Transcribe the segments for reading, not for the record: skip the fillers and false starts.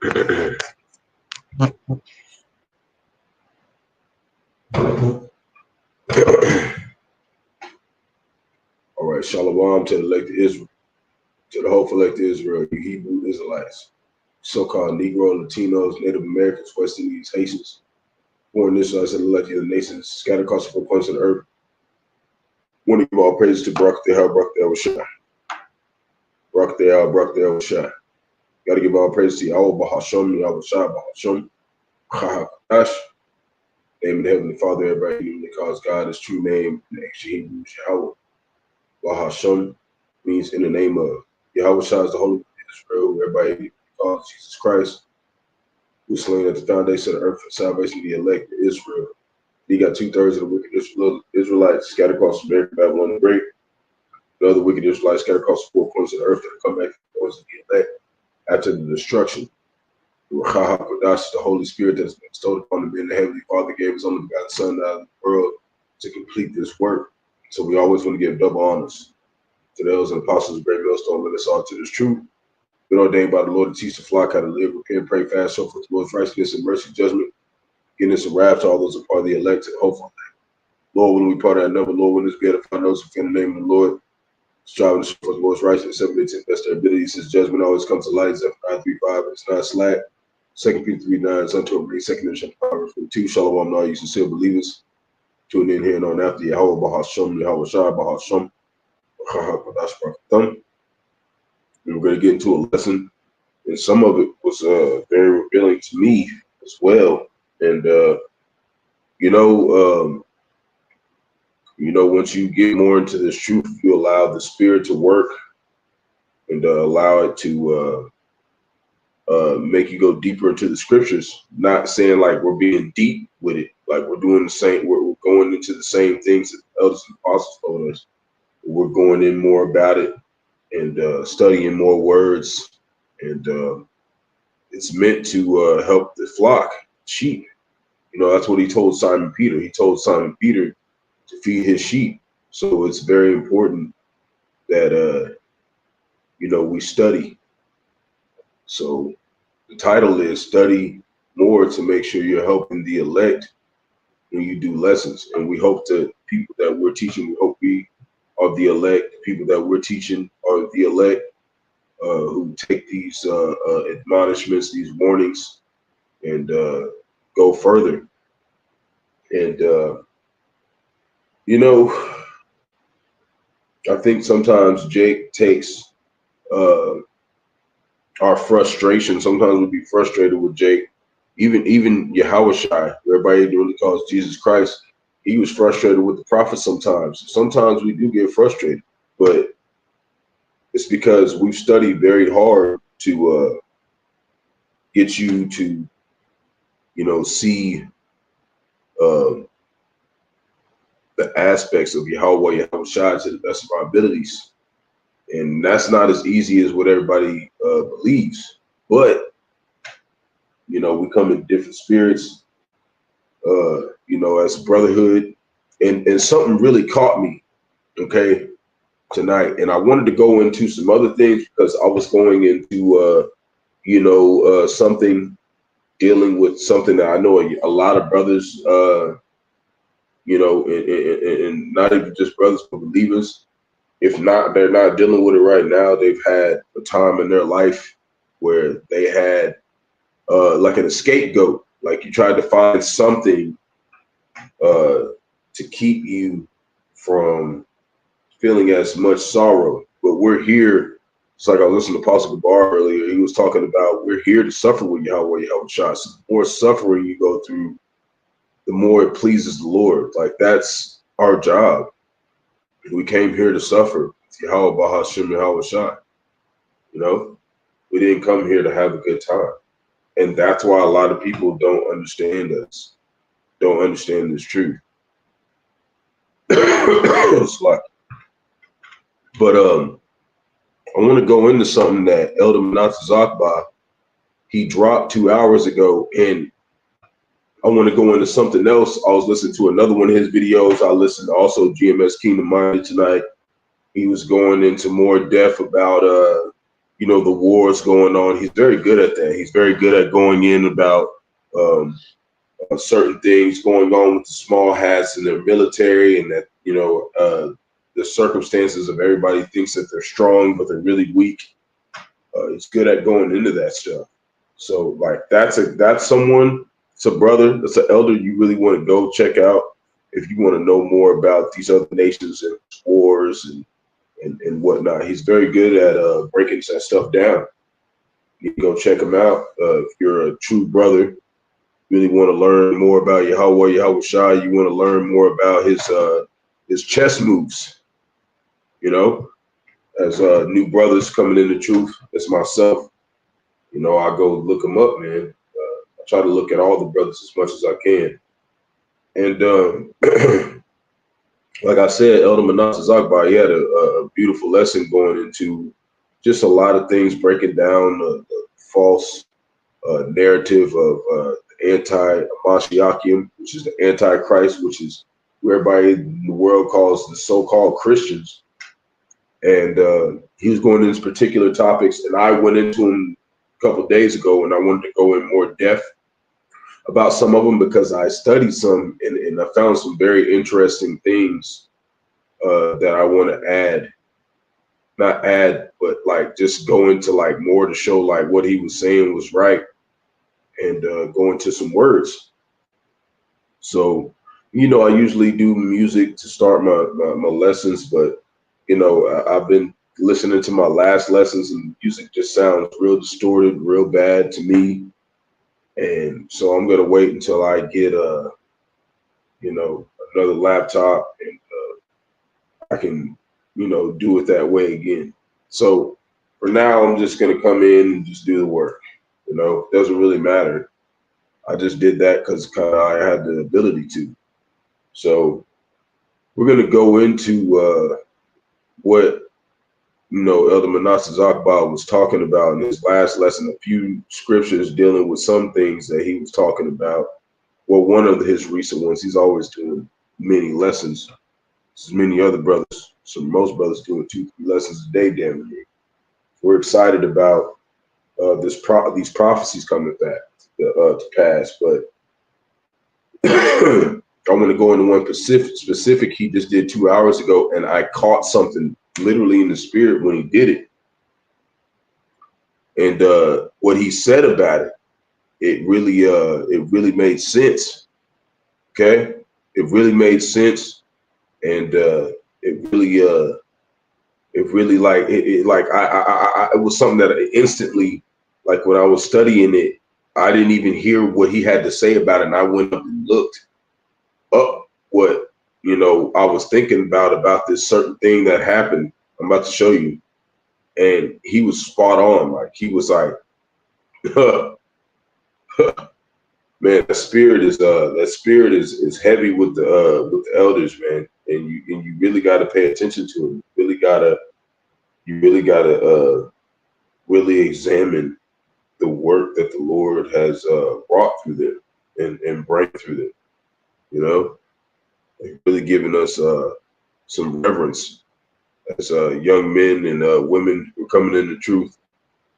All right, Shalom to the elect Israel, to the hopeful elect Israel, you Hebrew Israelites, so-called Negro, Latinos, Native Americans, West Indies, Haitians, born Israelites and elected the nations, scattered across the four corners of the earth. Want to give all praises to Barak, Barak, Rawchaa. Barak, Rawchaa. Got to give all praise to Yahawah, Bahasham, Yahawashi, Bahasham, Qadash. Name of the Heavenly Father, everybody that calls God his true name in ancient Hebrew, Yahawah. Bahasham means in the name of Yahawashi is the Holy Israel, everybody calls Jesus Christ, who was slain at the foundation of the earth for salvation of the elect of Israel. He got 2/3 of the wicked Israelites scattered across America, Babylon the Great. The other wicked Israelites scattered across the four corners of the earth that come back to the corners of the elect after the destruction. Rawchaa, Qadash is the Holy Spirit that has been bestowed upon the men. The Heavenly Father gave his only begotten Son out of the world to complete this work. So we always want to give double honors to those and apostles of great millstone, let us all to this truth. Been ordained by the Lord to teach the flock how to live, repent, pray, fast, show forth the Lord's righteousness and mercy, judgment, getting us a wrath to all those who are part of the elect and hopeful. Lord, when we part of that number, Lord, when this be edified those who fear the name of the Lord, striving to show forth the Lord's righteousness, submitting to the best of their abilities, his judgment always comes to light. Zephaniah 3:5, it's not slack. 2 Peter 3:9, it's unto a great second edition, Proverbs 2. Shalom to all you sincere believers. Tune in here and on after Yahawah, Bahasham, Yahawashi, Bahasham, Qadash, Atham. And we're going to get into a lesson, and some of it was very revealing to me as well. And once you get more into this truth, you allow the Spirit to work and allow it to make you go deeper into the scriptures. Not saying like we're being deep with it, like we're doing the same, we're going into the same things that the elders and apostles told us. We're going in more about it and studying more words, and it's meant to help the flock, sheep. That's what he told Simon Peter. He told Simon Peter to feed his sheep. So it's very important that we study. So the title is Study More to make sure you're helping the elect when you do lessons. And we hope that people that we're teaching, we hope we are the elect. The people that we're teaching are the elect who take these admonishments, these warnings, and go further. And I think sometimes Jake takes our frustration. Sometimes we'll be frustrated with Jake. Even Yahawashi, who everybody really calls Jesus Christ, he was frustrated with the prophet sometimes. Sometimes we do get frustrated, but it's because we've studied very hard to get you to, see the aspects of Yahawah, Yahawashi to the best of our abilities. And that's not as easy as what everybody believes. But, we come in different spirits, as brotherhood. And something really caught me, okay, tonight. And I wanted to go into some other things because I was going into, something dealing with something that I know a lot of brothers, and not even just brothers, but believers. If not, they're not dealing with it right now. They've had a time in their life where they had like an scapegoat, like you tried to find something to keep you from feeling as much sorrow. But we're here. It's like I listened to Apostle Barak earlier. He was talking about we're here to suffer with Yahawah, Yahawashi. So the more suffering you go through, the more it pleases the Lord. Like that's our job. We came here to suffer. Yahawah, Bahasham, Yahawashi. We didn't come here to have a good time. And that's why a lot of people don't understand us, don't understand this truth. It's like, but I want to go into something that Elder Menathe he dropped 2 hours ago, and I want to go into something else. I was listening to another one of his videos. I listened to also GMS Kingdom Minded tonight. He was going into more depth about the wars going on. He's very good at that. He's very good at going in about certain things going on with the small hats in their military, and that the circumstances of everybody thinks that they're strong, but they're really weak. He's good at going into that stuff. So like that's someone, it's a brother, that's an elder you really want to go check out if you want to know more about these other nations and wars and whatnot. He's very good at breaking that stuff down. You can go check him out. If you're a true brother, really want to learn more about Yahawah, Yahawashi, you want to learn more about his chess moves, as new brothers coming in the truth, as myself, I go look them up, man. I try to look at all the brothers as much as I can. And like I said, Elder Manasseh Zakbar, he had a beautiful lesson going into just a lot of things, breaking down the false narrative of anti-Mashiachim, which is the Antichrist, which is who everybody in the world calls the so-called Christians. And he was going into particular topics, and I went into them a couple of days ago, and I wanted to go in more depth about some of them because I studied some and I found some very interesting things that I want to not add, but like just go into like more to show like what he was saying was right, and go into some words. So, I usually do music to start my lessons, but I've been listening to my last lessons and music just sounds real distorted, real bad to me. And so I'm gonna wait until I get another laptop, and I can do it that way again. So for now, I'm just gonna come in and just do the work. It doesn't really matter. I just did that because I had the ability to. So we're gonna go into what Elder Manasseh Zakbar was talking about in his last lesson, a few scriptures dealing with some things that he was talking about. Well, one of his recent ones, he's always doing many lessons. There's many other brothers, most brothers doing 2-3 lessons a day, damn near. We're excited about these prophecies coming back to pass, but I want to go into one specific he just did 2 hours ago, and I caught something literally in the spirit when he did it. And what he said about it, it really made sense. Okay, it really made sense, and it really like it was something that I instantly, like when I was studying it, I didn't even hear what he had to say about it, and I went up and looked up what I was thinking about this certain thing that happened. I'm about to show you, and he was spot on. Like he was like, man, that spirit is heavy with the elders, man, and you really got to pay attention to them. You really gotta really examine the work that the Lord has brought through them and bring through them. Like really giving us some reverence as young men and women who are coming into truth.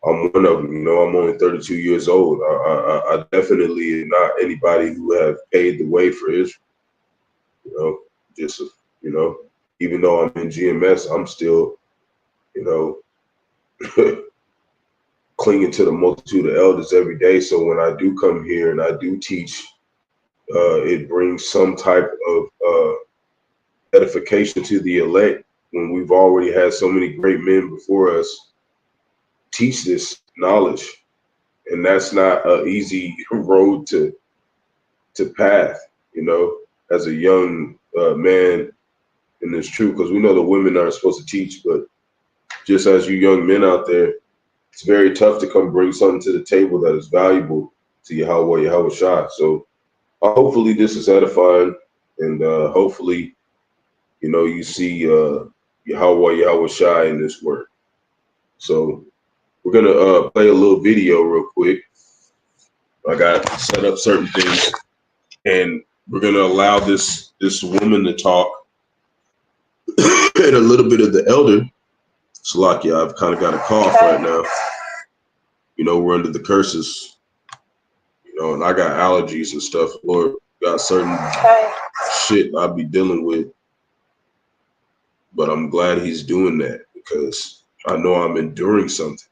I'm one of them. I'm only 32 years old. I definitely am not anybody who have paved the way for Israel. Just even though I'm in GMS, I'm still clinging to the multitude of elders every day. So when I do come here and I do teach, it brings some type of edification to the elect when we've already had so many great men before us teach this knowledge. And that's not an easy road to path, as a young man in this truth, because we know the women aren't supposed to teach, but just as you young men out there, it's very tough to come bring something to the table that is valuable to Yahawah, Yahawashi. So hopefully this is edifying, and hopefully, you see Yahawah, Yahawashi in this work. So we're gonna play a little video real quick. I got set up certain things, and we're gonna allow this woman to talk and a little bit of the elder Salakia, I've kind of got a cough right now. You know, we're under the curses. You know, and I got allergies and stuff. Lord, got certain shit I be dealing with. But I'm glad he's doing that because I know I'm enduring something.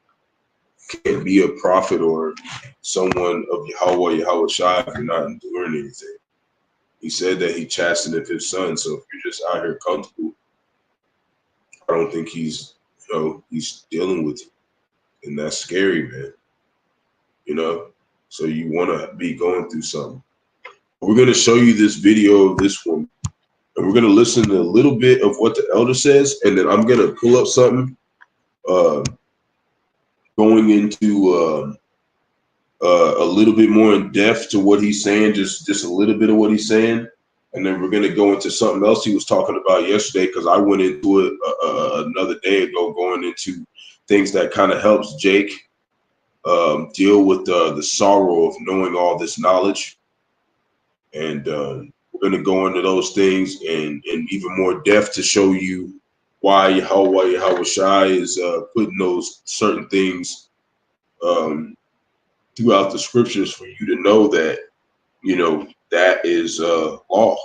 Can't be a prophet or someone of Yahawah, Yahawashi if you're not enduring anything. He said that he chastened his son, so if you're just out here comfortable, I don't think he's, you know, he's dealing with it. And that's scary, man. You know? So you want to be going through something. We're going to show you this video of this woman. And we're going to listen to a little bit of what the elder says, and then I'm going to pull up something going into a little bit more in depth to what he's saying, just a little bit of what he's saying. And then we're going to go into something else he was talking about yesterday, because I went into it another day ago, going into things that kind of helps Jake deal with the sorrow of knowing all this knowledge. And we're going to go into those things and even more depth to show you why Yahawah, Yahawashi is putting those certain things throughout the scriptures for you to know that, you know, that is law,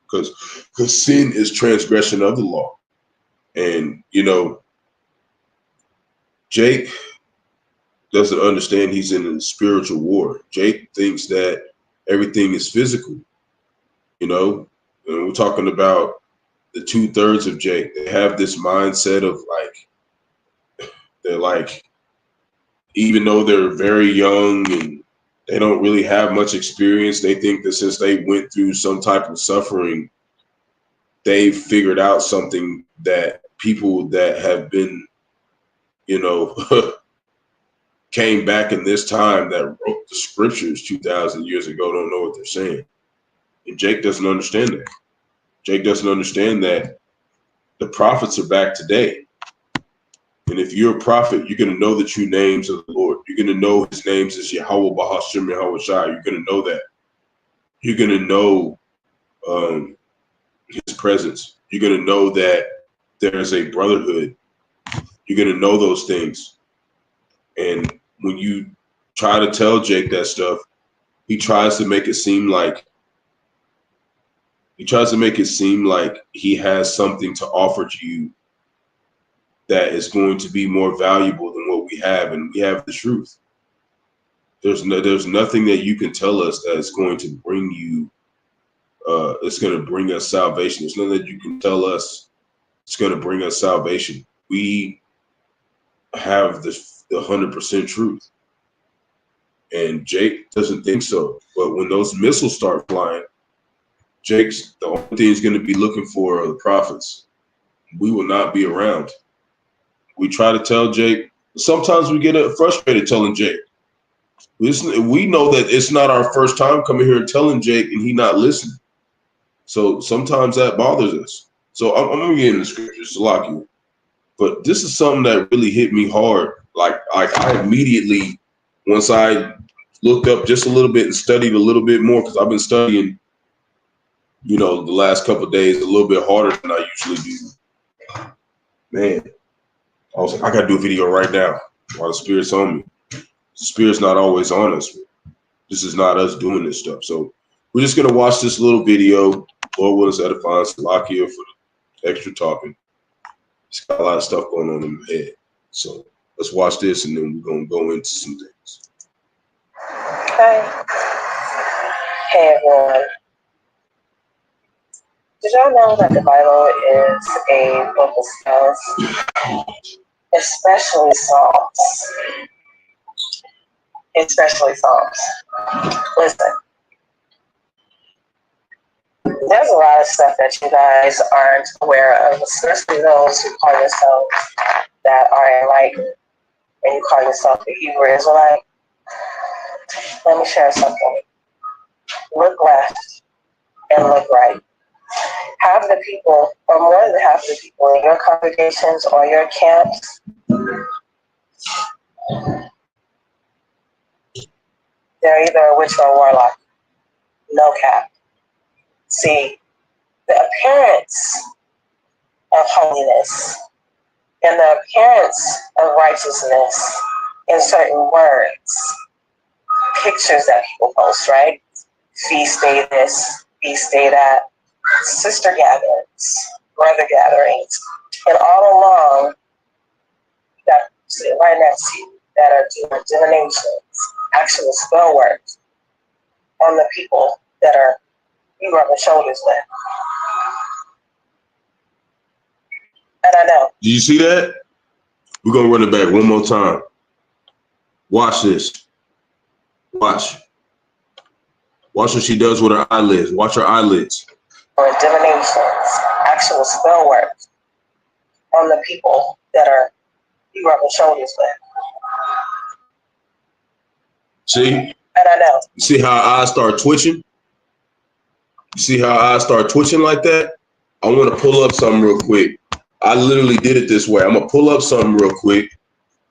because sin is transgression of the law. And, you know, Jake doesn't understand he's in a spiritual war. Jake thinks that everything is physical, you know, and we're talking about the 2/3 of Jake. They have this mindset of like, they're like, even though they're very young and they don't really have much experience, they think that since they went through some type of suffering, they've figured out something that people that have been, you know, came back in this time that wrote the scriptures 2,000 years ago don't know what they're saying. And Jake doesn't understand that. Jake doesn't understand that the prophets are back today. And if you're a prophet, you're going to know the true names of the Lord. You're going to know his names is Yahawah, Bahasham, Yahawashi. You're going to know that. You're going to know his presence. You're going to know that there's a brotherhood. You're going to know those things. And when you try to tell Jake that stuff, he tries to make it seem like he has something to offer to you that is going to be more valuable than what we have, and we have the truth. There's nothing that you can tell us that is going to bring you, it's going to bring us salvation. There's nothing that you can tell us it's going to bring us salvation. We have the 100% truth. And Jake doesn't think so. But when those missiles start flying, Jake's the only thing he's going to be looking for are the prophets. We will not be around. We try to tell Jake. Sometimes we get frustrated telling Jake. We know that it's not our first time coming here and telling Jake and he not listening. So sometimes that bothers us. So I'm going to get in the scriptures to lock you. But this is something that really hit me hard. Like I immediately, once I looked up just a little bit and studied a little bit more, because I've been studying, you know, the last couple of days a little bit harder than I usually do. Man, I was like, I got to do a video right now while the Spirit's on me. The Spirit's not always on us. This is not us doing this stuff. So we're just going to watch this little video. Lord will us edify us. Salakia for the extra talking. It's got a lot of stuff going on in my head. So let's watch this, and then we're going to go into some things. Okay. Hey, everyone. Did y'all know that the Bible is a book of spells? Especially Psalms. Listen. There's a lot of stuff that you guys aren't aware of, especially those who call yourselves that are enlightened and you call yourself the Hebrew Israelite. Let me share something. Look left and look right. Half the people, or more than half the people in your congregations or your camps, they're either a witch or a warlock. No cap. See, the appearance of holiness And the appearance of righteousness in certain words, pictures that people post, right? Feast day this, feast day that, sister gatherings, brother gatherings, and all along that sit right next to you that are doing divinations, actual spell work on the people that are you rubbing shoulders with. And I know. Do you see that? We're gonna run it back one more time. Watch this. Watch. Watch what she does with her eyelids. Watch her eyelids. Or divinations, actual spell work on the people that are you rubbing shoulders with. See? And I know. You see how her eyes start twitching? You see how her eyes start twitching like that? I want to pull up something real quick. I literally did it this way. I'm going to pull up something real quick,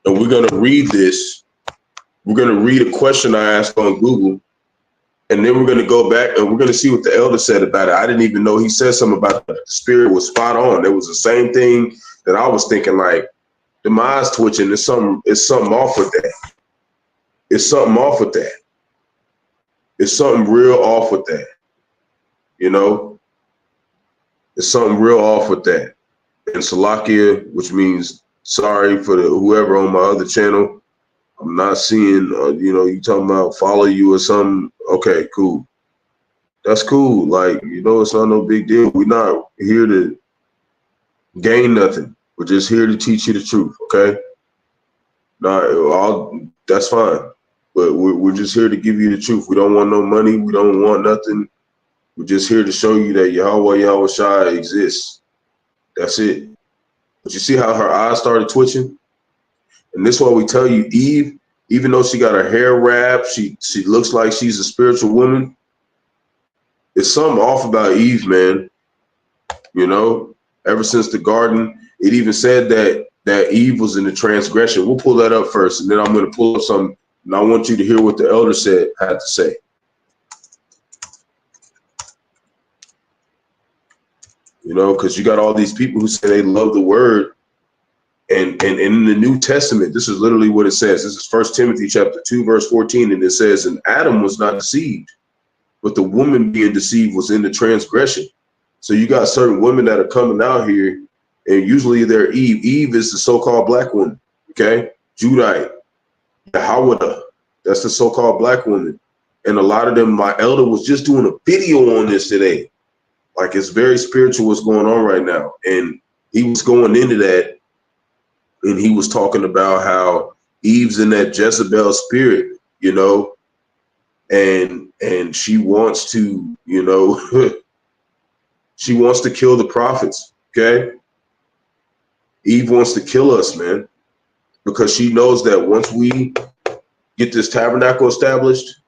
and we're going to read this. We're going to read a question I asked on Google, and then we're going to go back, and we're going to see what the elder said about it. I didn't even know he said something about the spirit was spot on. It was the same thing that I was thinking, like, the eyes twitching. It's something off with that. It's something off with that. It's something real off with that. You know? It's something real off with that. And Salakia, which means sorry for whoever on my other channel. I'm not seeing, you talking about follow you or something. Okay, cool. That's cool. Like, it's not no big deal. We're not here to gain nothing. We're just here to teach you the truth, okay? That's fine. But we're just here to give you the truth. We don't want no money. We don't want nothing. We're just here to show you that Yahawah, Yahawashi exists. That's it. But you see how her eyes started twitching? And this is why we tell you, Eve, even though she got her hair wrapped, she looks like she's a spiritual woman. It's something off about Eve, man. Ever since the garden, it even said that Eve was in the transgression. We'll pull that up first, and then I'm going to pull up something, and I want you to hear what the elder had to say. Because you got all these people who say they love the word, and in the New Testament, this is literally what it says. This is 1 Timothy chapter 2, verse 14, and it says, and Adam was not deceived, but the woman being deceived was in the transgression. So you got certain women that are coming out here, and usually they're Eve. Eve is the so-called black woman, okay? Judite, Yahawah, that's the so-called black woman. And a lot of them, my elder was just doing a video on this today. Like, it's very spiritual what's going on right now. And he was going into that, and he was talking about how Eve's in that Jezebel spirit, and she wants to, she wants to kill the prophets, okay? Eve wants to kill us, man, because she knows that once we get this tabernacle established,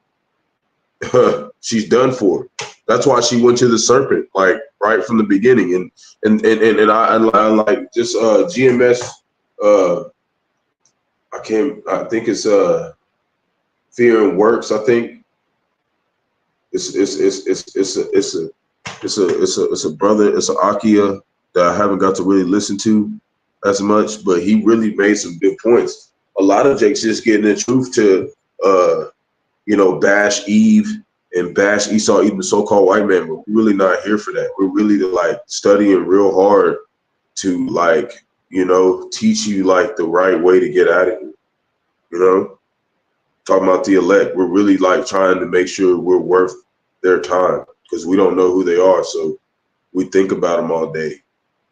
she's done for. That's why she went to the serpent, like right from the beginning. And I like just GMS. I think it's Fear and Works. I think it's a brother. It's an Akia that I haven't got to really listen to as much, but he really made some good points. A lot of Jake's just getting the truth to bash Eve and bash Esau, even the so-called white man. But we're really not here for that. We're really studying real hard to teach you the right way to get at it. Talking about the elect, we're really trying to make sure we're worth their time, because we don't know who they are. So we think about them all day.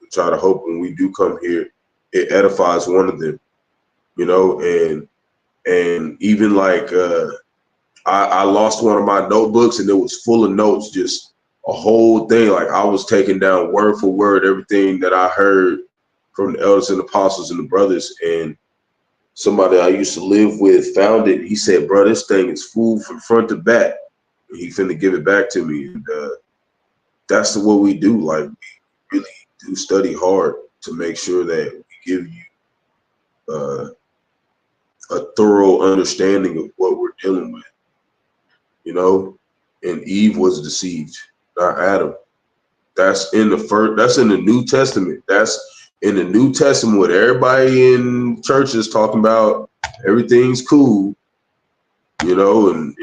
We try to hope when we do come here, it edifies one of them, and even I lost one of my notebooks, and it was full of notes, just a whole thing. Like, I was taking down word for word everything that I heard from the elders and apostles and the brothers. And somebody I used to live with found it. He said, bro, this thing is full from front to back. And he finna give it back to me. And that's what we do. Like, we really do study hard to make sure that we give you a thorough understanding of what we're dealing with. And Eve was deceived, not Adam. That's in the New Testament. That's in the New Testament, with everybody in churches talking about everything's cool, you know, and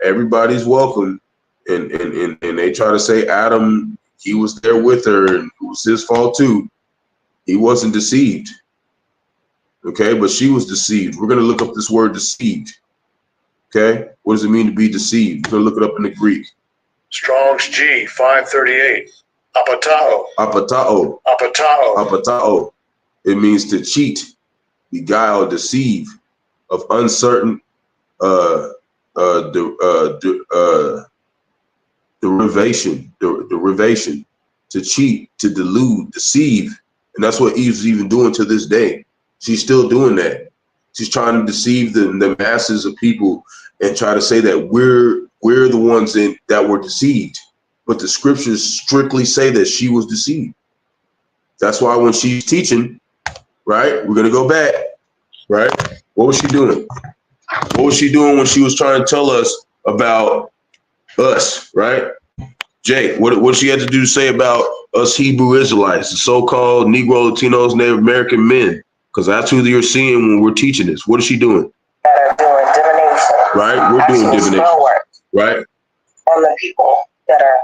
everybody's welcome, and they try to say Adam, he was there with her and it was his fault too. He wasn't deceived. Okay, but she was deceived. We're gonna look up this word deceived. Okay, what does it mean to be deceived? We're gonna look it up in the Greek. Strong's G 538. Apatao. Apatao. Apatao. Apatao. It means to cheat, beguile, deceive, of uncertain derivation, to cheat, to delude, deceive. And that's what Eve's even doing to this day. She's still doing that. She's trying to deceive the masses of people and try to say that we're the ones that were deceived. But the scriptures strictly say that she was deceived. That's why when she's teaching, right, we're going to go back, right? What was she doing? What was she doing when she was trying to tell us about us, right? Jake, what she had to do to say about us Hebrew Israelites, the so-called Negro, Latinos, Native American men? Because that's who you're seeing when we're teaching this. What is she doing? That are doing divination. Right? We're doing divination. Spell work. Right? On the people that are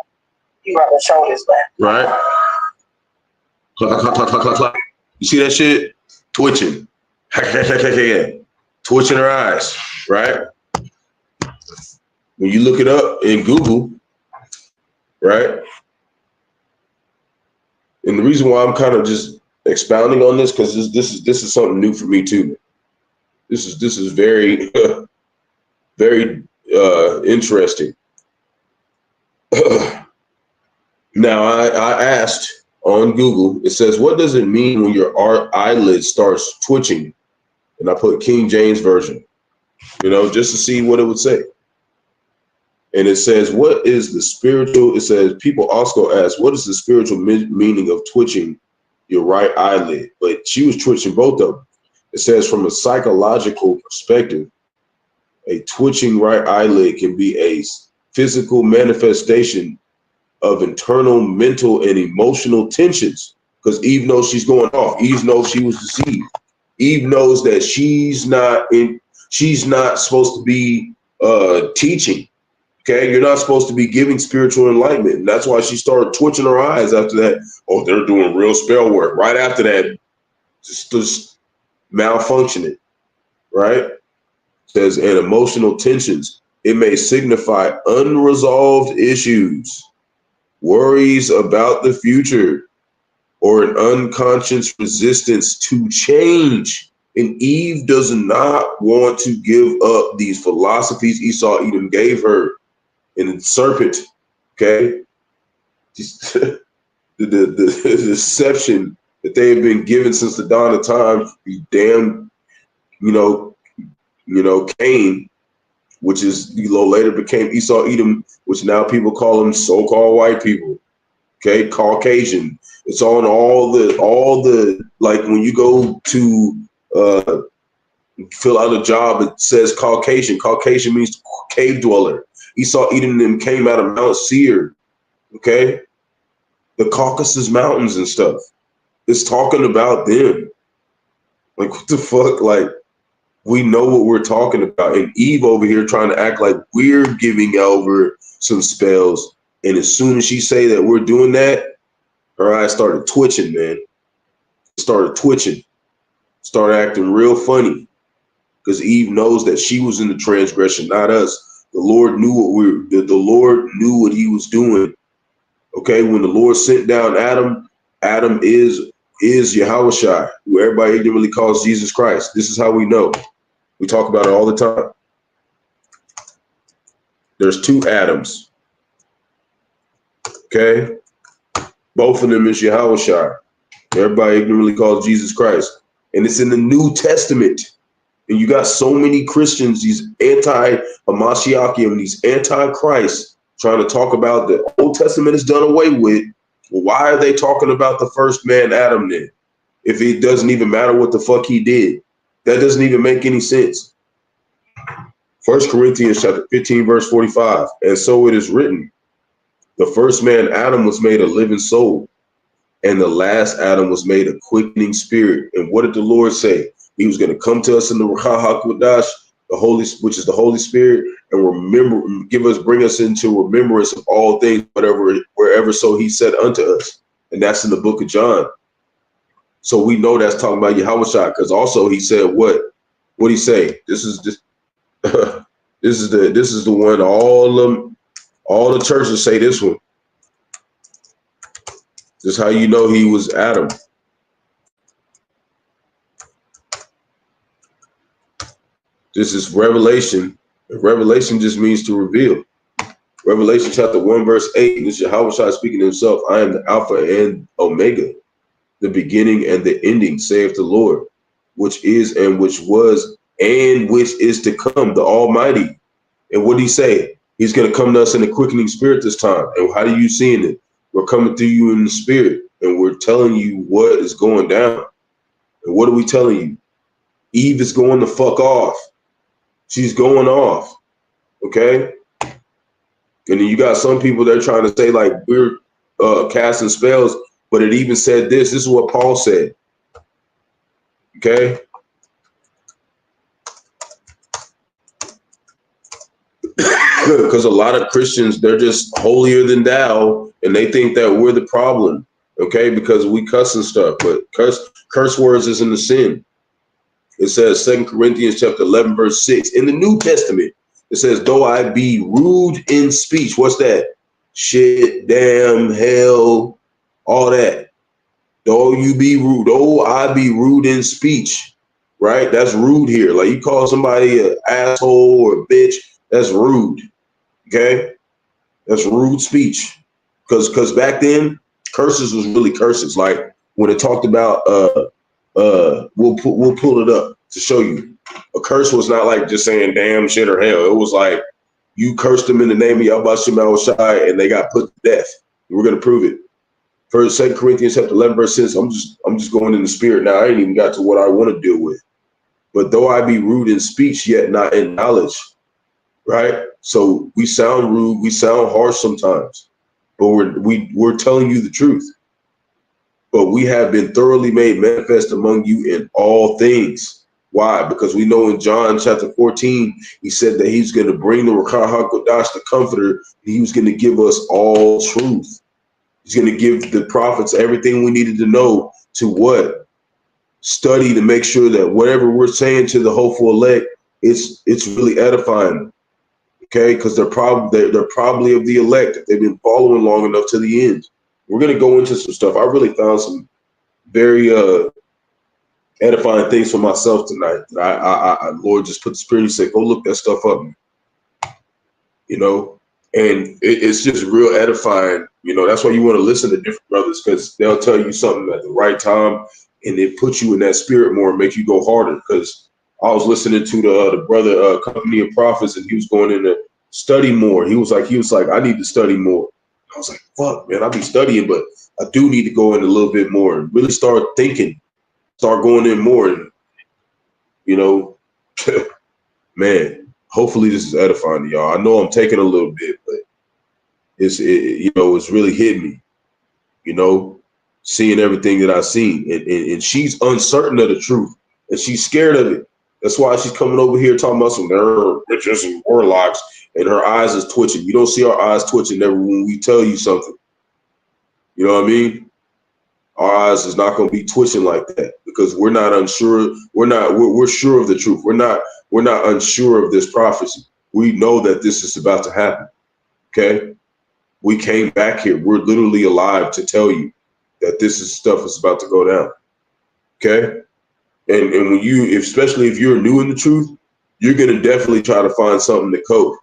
you rub the shoulders with. Right? Clack, clack, clack, clack, clack, clack. You see that shit? Twitching. Twitching her eyes, right? When you look it up in Google, right? And the reason why I'm kind of just expounding on this, because this is something new for me too. This is very very interesting. Now I asked on Google, it says, what does it mean when your eyelid starts twitching? And I put King James Version, you know, just to see what it would say. And it says, what is the spiritual? It says, people also ask, what is the spiritual meaning of twitching your right eyelid? But she was twitching both of them. It says, from a psychological perspective, a twitching right eyelid can be a physical manifestation of internal, mental, and emotional tensions. Because Eve knows she's going off. Eve knows she was deceived. Eve knows that she's not supposed to be teaching. Okay, you're not supposed to be giving spiritual enlightenment. And that's why she started twitching her eyes after that. Oh, they're doing real spell work. Right after that, just malfunctioning, right? It says, and emotional tensions. It may signify unresolved issues, worries about the future, or an unconscious resistance to change. And Eve does not want to give up these philosophies Esau Edom gave her. And the serpent, okay, the deception that they have been given since the dawn of time, the damn, Cain, which is, later became Esau Edom, which now people call them so-called white people, okay, Caucasian. It's on all the like when you go to fill out a job, it says Caucasian. Caucasian means cave dweller. Esau Edom them came out of Mount Seir, okay? The Caucasus Mountains and stuff. It's talking about them. Like, what the fuck? Like, we know what we're talking about. And Eve over here trying to act like we're giving over some spells. And as soon as she say that we're doing that, her eyes started twitching, man. Started twitching. Started acting real funny. Because Eve knows that she was in the transgression, not us. The Lord knew the Lord knew what he was doing. Okay, when the Lord sent down Adam, Adam is Yahawashi, who everybody ignorantly calls Jesus Christ. This is how we know. We talk about it all the time. There's two Adams. Okay, both of them is Yahawashi. Everybody ignorantly calls Jesus Christ, and it's in the New Testament. And you got so many Christians, these anti-Hamashiachim, these anti-Christ, trying to talk about the Old Testament is done away with. Well, why are they talking about the first man, Adam, then? If it doesn't even matter what the fuck he did. That doesn't even make any sense. 1 Corinthians chapter 15, verse 45. And so it is written, the first man, Adam, was made a living soul. And the last Adam was made a quickening spirit. And what did the Lord say? He was going to come to us in the Qadash, the Holy, which is the Holy Spirit, and remember, bring us into remembrance of all things, wherever so he said unto us. And that's in the book of John. So we know that's talking about Yahawashi, because also he said what? What'd he say? This is the one all the churches say this one. This is how you know he was Adam. This is Revelation. Revelation just means to reveal. Revelation chapter 1, verse 8. This is Yahawashi speaking to himself. I am the Alpha and Omega, the beginning and the ending, saith the Lord, which is and which was and which is to come, the Almighty. And what did he say? He's going to come to us in a quickening spirit this time. And how are you seeing it? We're coming through you in the spirit, and we're telling you what is going down. And what are we telling you? Eve is going the fuck off. She's going off. Okay? And then you got some people that are trying to say like we're casting spells, but it even said this. This is what Paul said. Okay? Because a lot of Christians, they're just holier than thou, and they think that we're the problem, okay? Because we cuss and stuff, but curse words isn't a sin. It says 2 Corinthians chapter 11, verse 6. In the New Testament, it says, though I be rude in speech, what's that? Shit, damn, hell, all that. Though you be rude, though I be rude in speech, right? That's rude here. Like you call somebody an asshole or a bitch, that's rude. Okay, that's rude speech. Because back then, curses was really curses. Like when it talked about we'll pull it up to show you. A curse was not like just saying damn, shit, or hell. It was like you cursed them in the name of Yahawashi, and they got put to death. We're gonna prove it. First, 2 Corinthians chapter 11, verse 6. I'm just going in the spirit now. I ain't even got to what I want to deal with. But though I be rude in speech, yet not in knowledge. Right? So we sound rude, we sound harsh sometimes, but we're telling you the truth. But we have been thoroughly made manifest among you in all things. Why? Because we know in John chapter 14, he said that he's going to bring the Qadash, the comforter, and he was going to give us all truth. He's going to give the prophets everything we needed to know to what? Study to make sure that whatever we're saying to the hopeful elect, it's really edifying. Okay, because they're probably of the elect if they've been following long enough to the end. We're gonna go into some stuff. I really found some very edifying things for myself tonight. I Lord just put the spirit and said, go look that stuff up. You know, and it's just real edifying. You know, that's why you want to listen to different brothers, because they'll tell you something at the right time, and it puts you in that spirit more and makes you go harder. Because I was listening to the brother Company of Prophets, and he was going in to study more. He was like, I need to study more. I was like, fuck, man, I be studying, but I do need to go in a little bit more and really start thinking, start going in more. And, you know, man, hopefully this is edifying to y'all. I know I'm taking a little bit, but it's really hit me, you know, seeing everything that I've seen. And she's uncertain of the truth, and she's scared of it. That's why she's coming over here talking about some witches and warlocks, and her eyes is twitching. You don't see our eyes twitching ever when we tell you something. You know what I mean? Our eyes is not going to be twitching like that because we're not unsure. We're sure of the truth. We're not unsure of this prophecy. We know that this is about to happen. Okay? We came back here. We're literally alive to tell you that stuff is about to go down. Okay? And when especially if you're new in the truth, you're going to definitely try to find something to cope.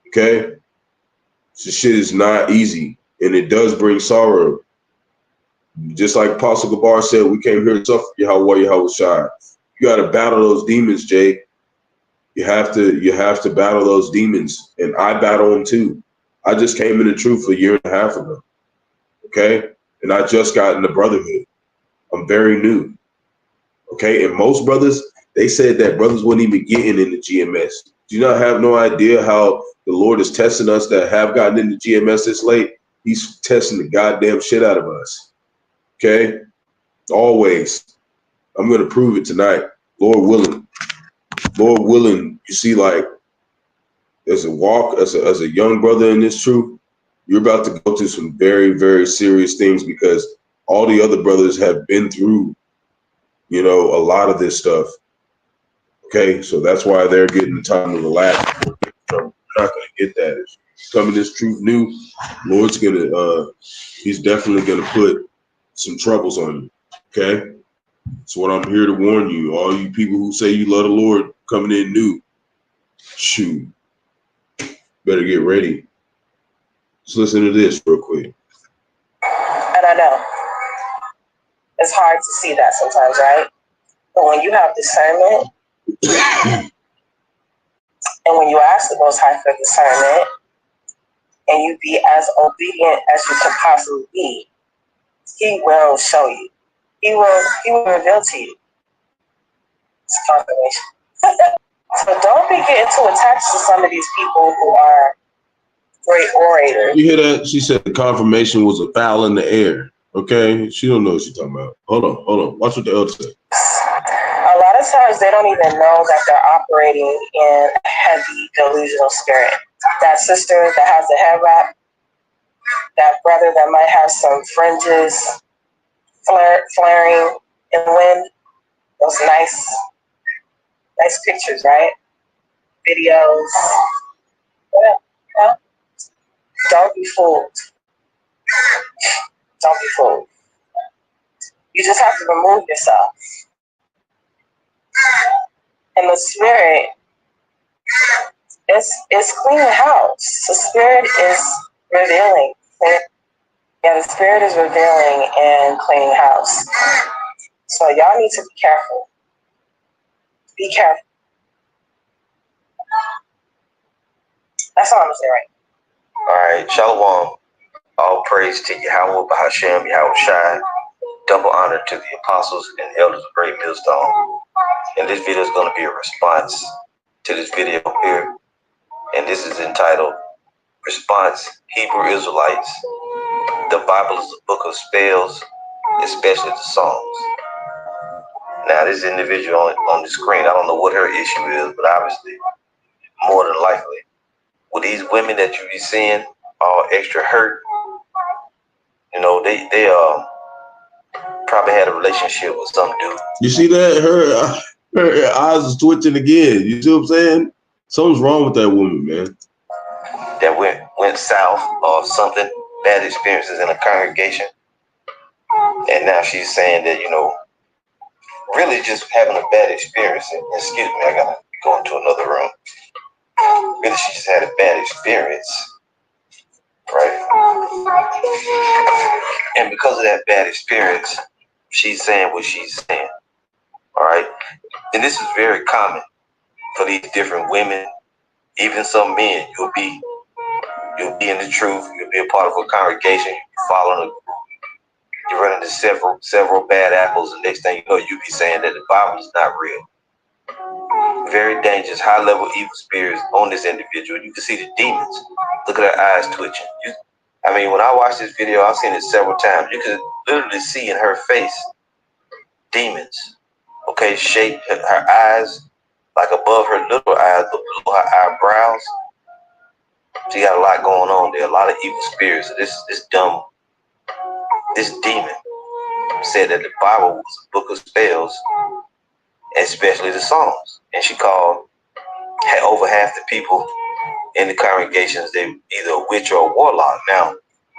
Okay? So shit is not easy, and it does bring sorrow. Just like Apostle Gabar said, we came here to suffer Yahawah, Yahawashi. You got to battle those demons, Jay. You have to battle those demons, and I battle them too. I just came in the truth a year and a half ago. Okay? And I just got in the brotherhood. I'm very new. Okay, and most brothers, they said that brothers weren't even getting into GMS. Do you not have no idea how the Lord is testing us that have gotten into GMS this late? He's testing the goddamn shit out of us. Okay? Always. I'm going to prove it tonight. Lord willing. Lord willing, you see, like, as a walk, as a young brother in this truth, you're about to go through some very, very serious things because all the other brothers have been through, you know, a lot of this stuff. Okay, so that's why they're getting the time to relax. We're not going to get that. If coming this truth new, Lord's gonna, he's definitely gonna put some troubles on you. Okay, so what I'm here to warn you, all you people who say you love the Lord coming in new, shoot, better get ready. Let's listen to this real quick. And I know it's hard to see that sometimes, right? But when you have discernment, and when you ask the Most High for discernment, and you be as obedient as you can possibly be, He will show you. He will reveal to you. It's confirmation. So don't be getting too attached to some of these people who are great orators. You hear that? She said the confirmation was a foul in the air. Okay, she don't know what she's talking about. Hold on. Watch what the elder said. A lot of times they don't even know that they're operating in a heavy delusional spirit. That sister that has the head wrap, that brother that might have some fringes flaring in the wind, those nice pictures, right? Videos. Yeah. Don't be fooled. Don't be fooled. You just have to remove yourself. And the spirit is cleaning house. The spirit is revealing. Yeah, the spirit is revealing and cleaning house. So y'all need to be careful. Be careful. That's all I'm gonna say right now. All right, Shalom. All praise to Yahawah, Bahasham, Yahawashi. Double honor to the apostles and elders of Great Millstone. And this video is going to be a response to this video here. And this is entitled Response Hebrew Israelites. The Bible is a book of spells, especially the Psalms. Now, this individual on the screen, I don't know what her issue is, but obviously, more than likely, with these women that you be seeing all extra hurt, you know, they probably had a relationship with some dude. You see that? Her eyes is twitching again. You see what I'm saying? Something's wrong with that woman, man. That went south or something, bad experiences in a congregation. And now she's saying that, you know, really just having a bad experience. And excuse me, I gotta go into another room. Really, she just had a bad experience, right? And because of that bad experience, she's saying what she's saying, all right? And this is very common for these different women, even some men. You'll be in the truth, you'll be a part of a congregation, you'll be following you run into several bad apples, and next thing you know, you be saying that the Bible is not real. Very dangerous, high-level evil spirits on this individual. You can see the demons. Look at her eyes twitching. I mean, when I watched this video, I've seen it several times. You can literally see in her face demons. Okay, shape her eyes like above her little eyes, but below her eyebrows. She got a lot going on there. A lot of evil spirits. This demon said that the Bible was a book of spells, especially the Psalms. And she called over half the people in the congregations, they either a witch or a warlock. Now,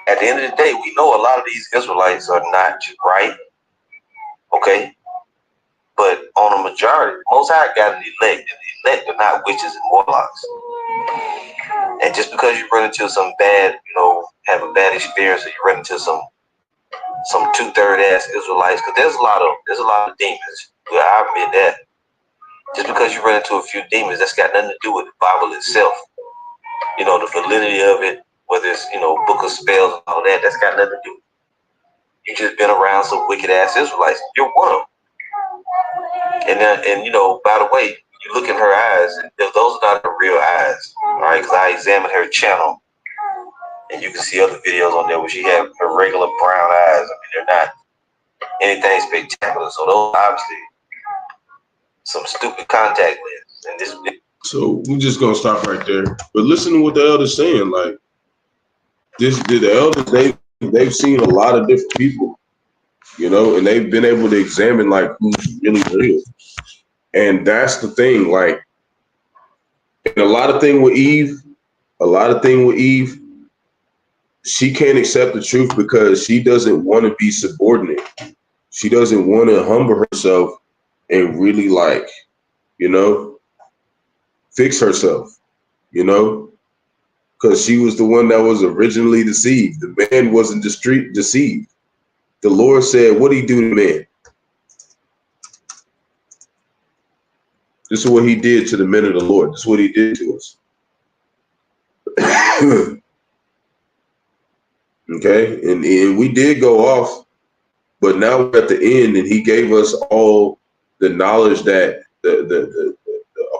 at the end of the day, we know a lot of these Israelites are not right, okay? But on a majority, Most High got an elect, and the elect are not witches and warlocks. And just because you run into some bad, you know, have a bad experience, or you run into some two-third ass Israelites, because there's a lot of demons. Well, I admit that. Just because you run into a few demons, that's got nothing to do with the Bible itself. You know, the validity of it, whether it's, you know, book of spells and all that, that's got nothing to do with it. You just been around some wicked ass Israelites. You're one of them. And you know, by the way, you look in her eyes, and those are not her real eyes. All right, because I examined her channel, and you can see other videos on there where she had her regular brown eyes. I mean, they're not anything spectacular. So those obviously some stupid contact lenses. And this. So we're just gonna stop right there. But listen to what the elders saying. Like the elders, they've seen a lot of different people, you know, and they've been able to examine like who's really real. And that's the thing. Like, and a lot of thing with Eve, she can't accept the truth because she doesn't want to be subordinate. She doesn't want to humble herself and really, like, you know, fix herself, you know, because she was the one that was originally deceived. The man wasn't deceived. The Lord said, what did he do to man? This is what he did to the men of the Lord. This is what he did to us. Okay, and we did go off, but now we're at the end, and he gave us all the knowledge that the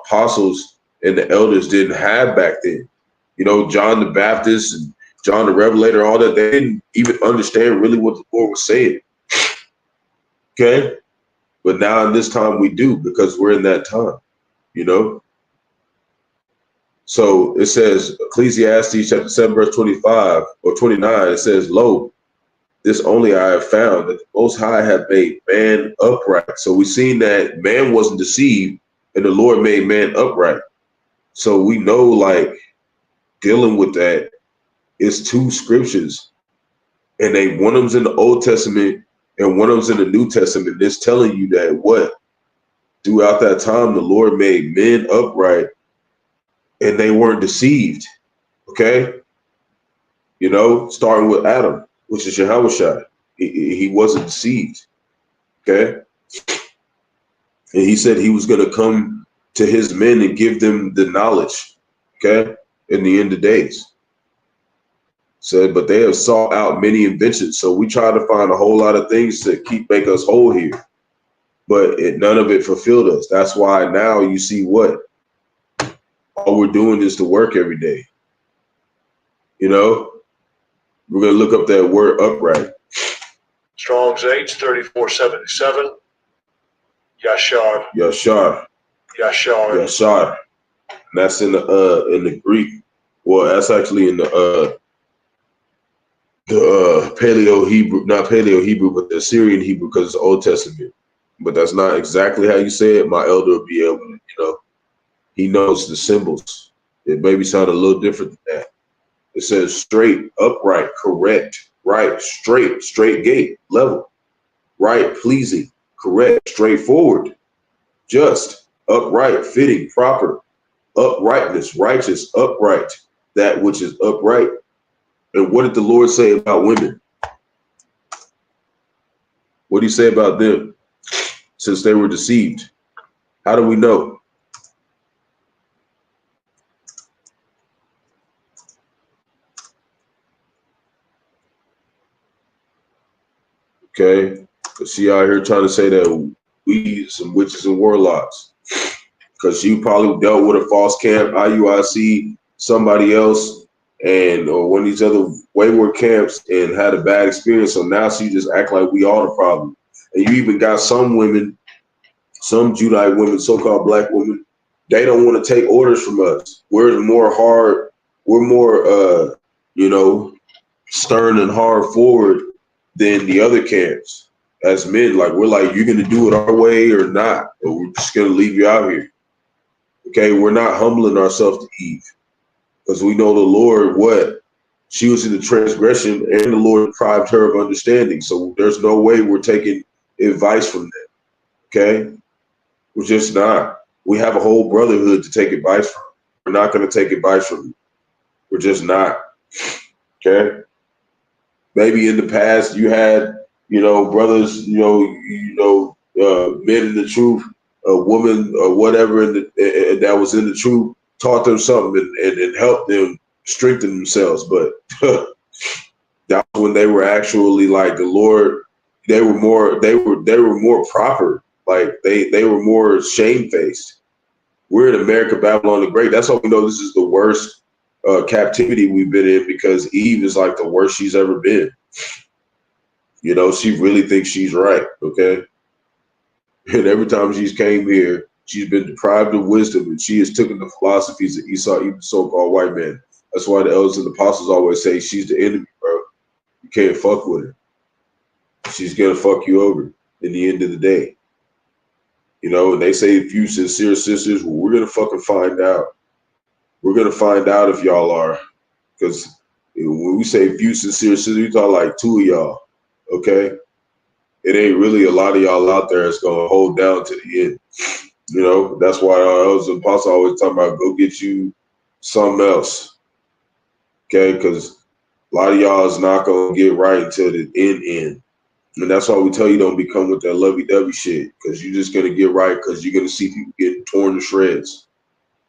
apostles and the elders didn't have back then. You know, John the Baptist and John the Revelator, all that, they didn't even understand really what the Lord was saying. Okay, but now in this time we do, because we're in that time, you know. So it says, Ecclesiastes chapter 7, verse 25 or 29, it says, lo, this only I have found, that the Most High have made man upright. So we've seen that man wasn't deceived and the Lord made man upright. So we know, like, dealing with that is two scriptures, and one of them's in the Old Testament and one of them's in the New Testament. It's telling you that what? Throughout that time, the Lord made men upright and they weren't deceived. Okay? You know, starting with Atham, which is Yahawashi. He wasn't deceived. Okay? And he said he was going to come to his men and give them the knowledge. Okay? In the end of days. Said, but they have sought out many inventions. So we try to find a whole lot of things to make us whole here. But none of it fulfilled us. That's why now you see what? All we're doing is to work every day. You know? We're going to look up that word upright. Strong's H 3477. Yashar. Yashar. Yashar. Yashar. And that's in the Greek. Well, that's actually in the Paleo Hebrew, not Paleo Hebrew, but the Assyrian Hebrew, because it's Old Testament. But that's not exactly how you say it. My elder will be able to, you know, he knows the symbols. It maybe sound a little different than that. It says straight, upright, correct, right, straight gate, level, right, pleasing, correct, straightforward, just, upright, fitting, proper, uprightness, righteous, upright, that which is upright. And what did the Lord say about women? What did he say about them since they were deceived? How do we know? Okay, because she out here trying to say that we some witches and warlocks. Because you probably dealt with a false camp, IUIC, somebody else, or one of these other wayward camps, and had a bad experience. So now she just act like we are the problem. And you even got some women, some Judite women, so-called black women, they don't want to take orders from us. We're more hard, we're more, you know, stern and hard forward than the other camps as men. Like, we're like, you're going to do it our way or not, or we're just going to leave you out here. Okay, we're not humbling ourselves to Eve, because we know the Lord, what? She was in the transgression, and the Lord deprived her of understanding. So there's no way we're taking advice from them. Okay, we're just not. We have a whole brotherhood to take advice from. We're not going to take advice from you. We're just not. Okay. Maybe in the past you had, you know, brothers, men in the truth, a woman or whatever that was in the truth, taught them something and helped them strengthen themselves. But that's when they were actually like the Lord. They were more proper. Like they were more shamefaced. We're in America, Babylon the Great. That's how we know this is the worst captivity we've been in, because Eve is like the worst she's ever been. You know, she really thinks she's right, okay? And every time she's came here, she's been deprived of wisdom, and she has taken the philosophies of Esau, even so-called white man. That's why the elders and the apostles always say she's the enemy, bro. You can't fuck with her. She's gonna fuck you over in the end of the day. You know, and they say if you sincere sisters, well, we're gonna fucking find out. We're gonna find out if y'all are. Because when we say few sincere sisters, we talk like two of y'all, okay? It ain't really a lot of y'all out there that's gonna hold down to the end. You know, that's why the apostle always talking about go get you something else, okay? Because a lot of y'all is not gonna get right until the end. And that's why we tell you don't become with that lovey-dovey shit, because you're just gonna get right because you're gonna see people getting torn to shreds.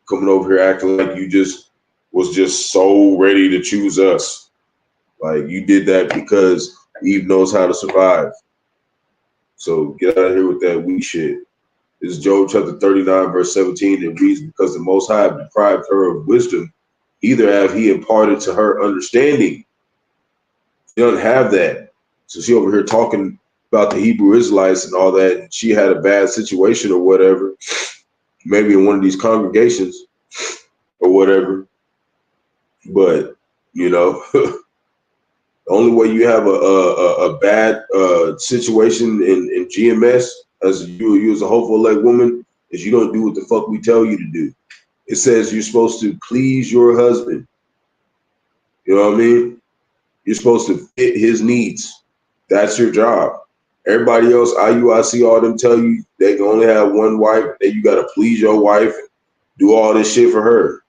Coming over here acting like you just was just so ready to choose us. Like you did that because Eve knows how to survive. So get out of here with that weak shit. This is Job chapter 39, verse 17. It reads, because the Most High deprived her of wisdom, either have he imparted to her understanding. She doesn't have that. So she over here talking about the Hebrew Israelites and all that. And she had a bad situation or whatever, maybe in one of these congregations or whatever. But, you know, the only way you have a bad situation in GMS as you as a hopeful elect woman is you don't do what the fuck we tell you to do. It says you're supposed to please your husband. You know what I mean? You're supposed to fit his needs. That's your job. Everybody else, IUIC, all them tell you they can only have one wife. Then you got to please your wife and do all this shit for her.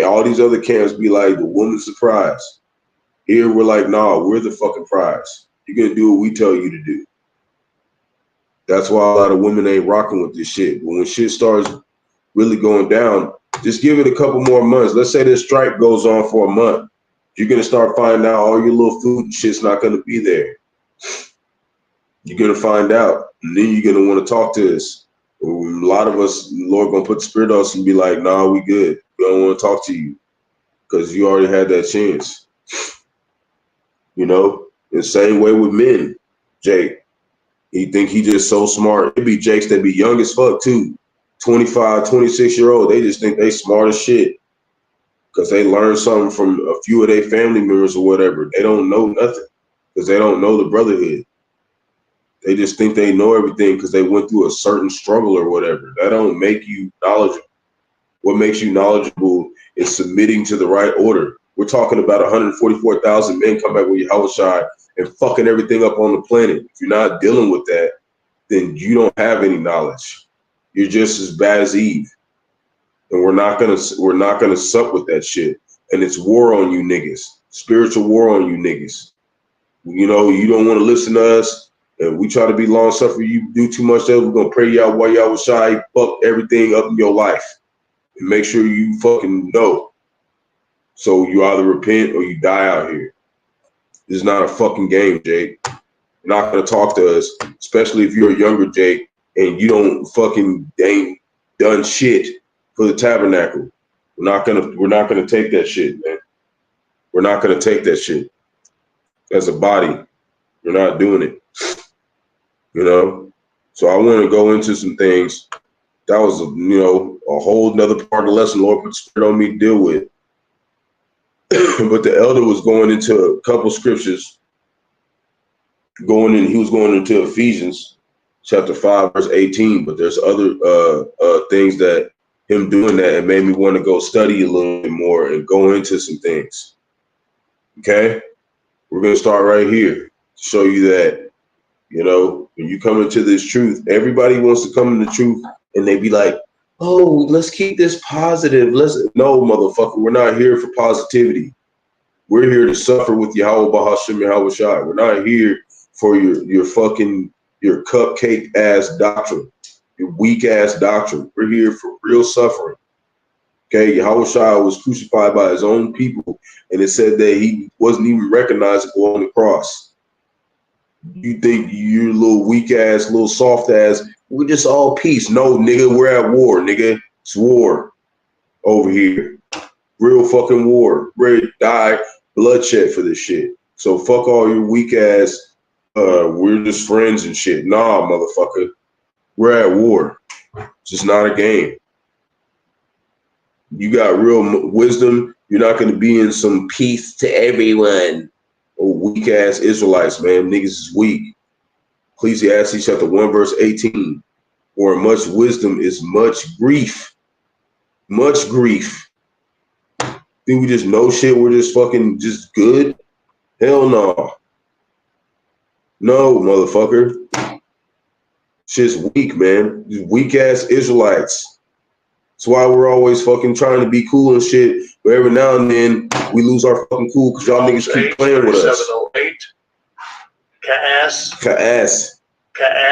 All these other camps be like the woman's the prize. Here we're like, nah, we're the fucking prize. You're gonna do what we tell you to do. That's why a lot of women ain't rocking with this shit. But when shit starts really going down, just give it a couple more months. Let's say this strike goes on for a month. You're gonna start finding out all your little food and shit's not gonna be there. You're gonna find out, and then you're gonna want to talk to us. A lot of us, the Lord gonna put the spirit on us and be like, nah, we good. We don't want to talk to you because you already had that chance. You know, the same way with men. Jake, he think he just so smart. It be Jakes that be young as fuck too. 25, 26-year-old. They just think they smart as shit because they learned something from a few of their family members or whatever. They don't know nothing because they don't know the brotherhood. They just think they know everything because they went through a certain struggle or whatever. That don't make you knowledgeable. What makes you knowledgeable is submitting to the right order. We're talking about 144,000 men come back with Yahawashi and fucking everything up on the planet. If you're not dealing with that, then you don't have any knowledge. You're just as bad as Eve. And we're not gonna suck with that shit. And it's war on you niggas. Spiritual war on you niggas. You know, you don't want to listen to us, and we try to be long suffering. You do too much of it, we're gonna pray y'all while y'all was shy, fuck everything up in your life. And make sure you fucking know. So you either repent or you die out here. This is not a fucking game, Jake. You're not gonna talk to us, especially if you're a younger Jake and you don't fucking ain't done shit for the tabernacle. We're not gonna take that shit, man. We're not gonna take that shit. As a body, we're not doing it. You know? So I want to go into some things. That was a whole nother part of the lesson Lord put the spirit on me to deal with. But the elder was going into a couple scriptures. He was going into Ephesians chapter 5, verse 18. But there's other things that him doing that and made me want to go study a little bit more and go into some things. Okay? We're going to start right here to show you that, when you come into this truth, everybody wants to come into truth and they be like, oh, let's keep this positive. No, motherfucker, we're not here for positivity. We're here to suffer with Yahawah, Bahasham, Yahawashi. We're not here for your cupcake ass doctrine, your weak ass doctrine. We're here for real suffering. Okay, Yahawashi was crucified by his own people, and it said that he wasn't even recognizable on the cross. You think you little weak ass, little soft ass, we're just all peace. No, nigga, we're at war, nigga. It's war over here. Real fucking war. Ready to die, bloodshed for this shit. So fuck all your weak ass we're just friends and shit. Nah, motherfucker. We're at war. It's just not a game. You got real wisdom. You're not going to be in some peace to everyone. Oh, weak ass Israelites, man. Niggas is weak. Ecclesiastes chapter 1, verse 18. For much wisdom is much grief. Much grief. Think we just know shit? We're just fucking just good? Hell no. No, motherfucker. Shit's weak, man. These weak ass Israelites. That's why we're always fucking trying to be cool and shit. But every now and then we lose our fucking cool because y'all niggas keep playing with us. 3708.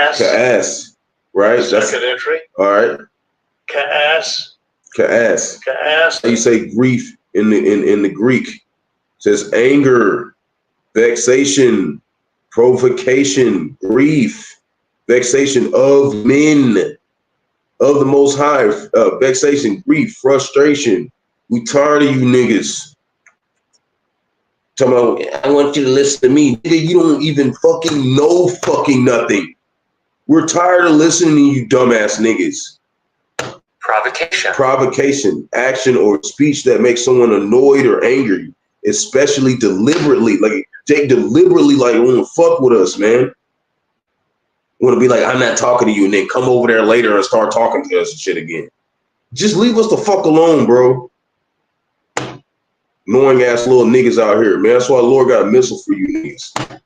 Ka'as. Right? Second entry. All right. Ka'as. How you say grief in the Greek? It says anger, vexation, provocation, grief, vexation of men, of the Most High, vexation, grief, frustration. We tired of you niggas. Talking about, I want you to listen to me. Nigga, you don't even fucking know fucking nothing. We're tired of listening to you dumbass niggas. Provocation, action or speech that makes someone annoyed or angry, especially deliberately. Like Jake deliberately like want to fuck with us, man. Want to be like, I'm not talking to you, and then come over there later and start talking to us and shit again. Just leave us the fuck alone, bro. Annoying ass little niggas out here, man. That's why the Lord got a missile for you niggas.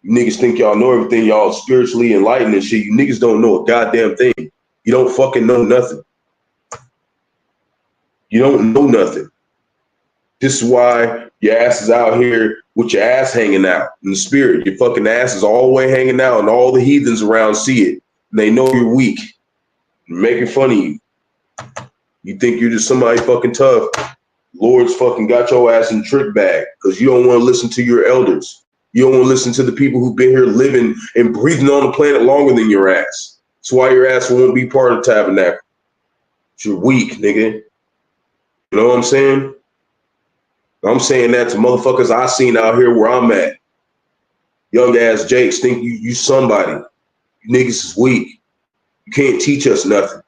You niggas think y'all know everything, y'all spiritually enlightened and shit. You niggas don't know a goddamn thing. You don't fucking know nothing. You don't know nothing. This is why your ass is out here with your ass hanging out in the spirit. Your fucking ass is all the way hanging out, and all the heathens around see it. And they know you're weak. They're making fun of you. You think you're just somebody fucking tough. Lord's fucking got your ass in trick bag because you don't want to listen to your elders. You don't want to listen to the people who've been here living and breathing on the planet longer than your ass. That's why your ass won't be part of the tabernacle. You're weak, nigga. You know what I'm saying? I'm saying that to motherfuckers I seen out here where I'm at. Young ass Jakes think you somebody. You niggas is weak. You can't teach us nothing.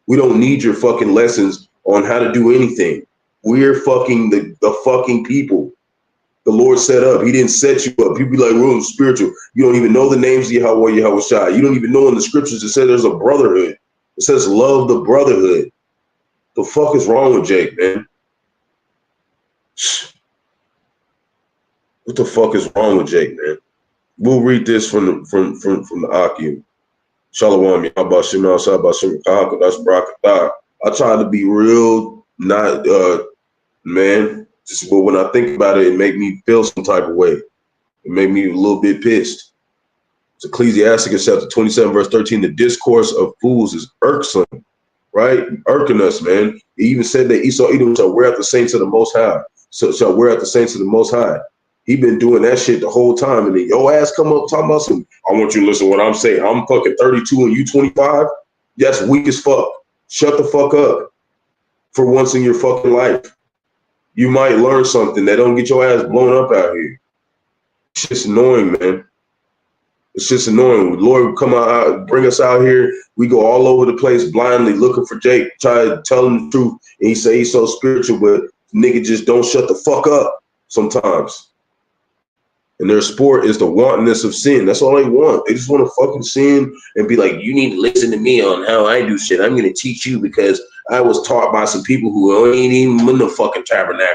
We don't need your fucking lessons on how to do anything. We're fucking the fucking people the Lord set up. He didn't set you up. People be like, we're spiritual. You don't even know the names of Yahawah, Yahawashi. You don't even know in the scriptures it says there's a brotherhood. It says love the brotherhood. The fuck is wrong with Jake, man? What the fuck is wrong with Jake, man? We'll read this from the Akim. Shalom, Bahasham, Bahasham, Qadash, Barak. I try to be real, not man. Just, but when I think about it, it make me feel some type of way. It made me a little bit pissed. It's Ecclesiastes chapter 27, verse 13. The discourse of fools is irksome, right? Irking us, man. He even said that Esau Edom shall wear out the saints of the Most High. So shall wear out the saints of the Most High. He been doing that shit the whole time. And then your ass come up talking about some, I want you to listen to what I'm saying. I'm fucking 32 and you 25. That's weak as fuck. Shut the fuck up for once in your fucking life. You might learn something that don't get your ass blown up out here. It's just annoying, man. It's just annoying. Lord would come out, bring us out here. We go all over the place blindly looking for Jake, try to tell him the truth. And he say he's so spiritual, but nigga just don't shut the fuck up sometimes. And their sport is the wantonness of sin. That's all they want. They just want to fucking sin and be like, you need to listen to me on how I do shit. I'm going to teach you because I was taught by some people who ain't even in the fucking tabernacle.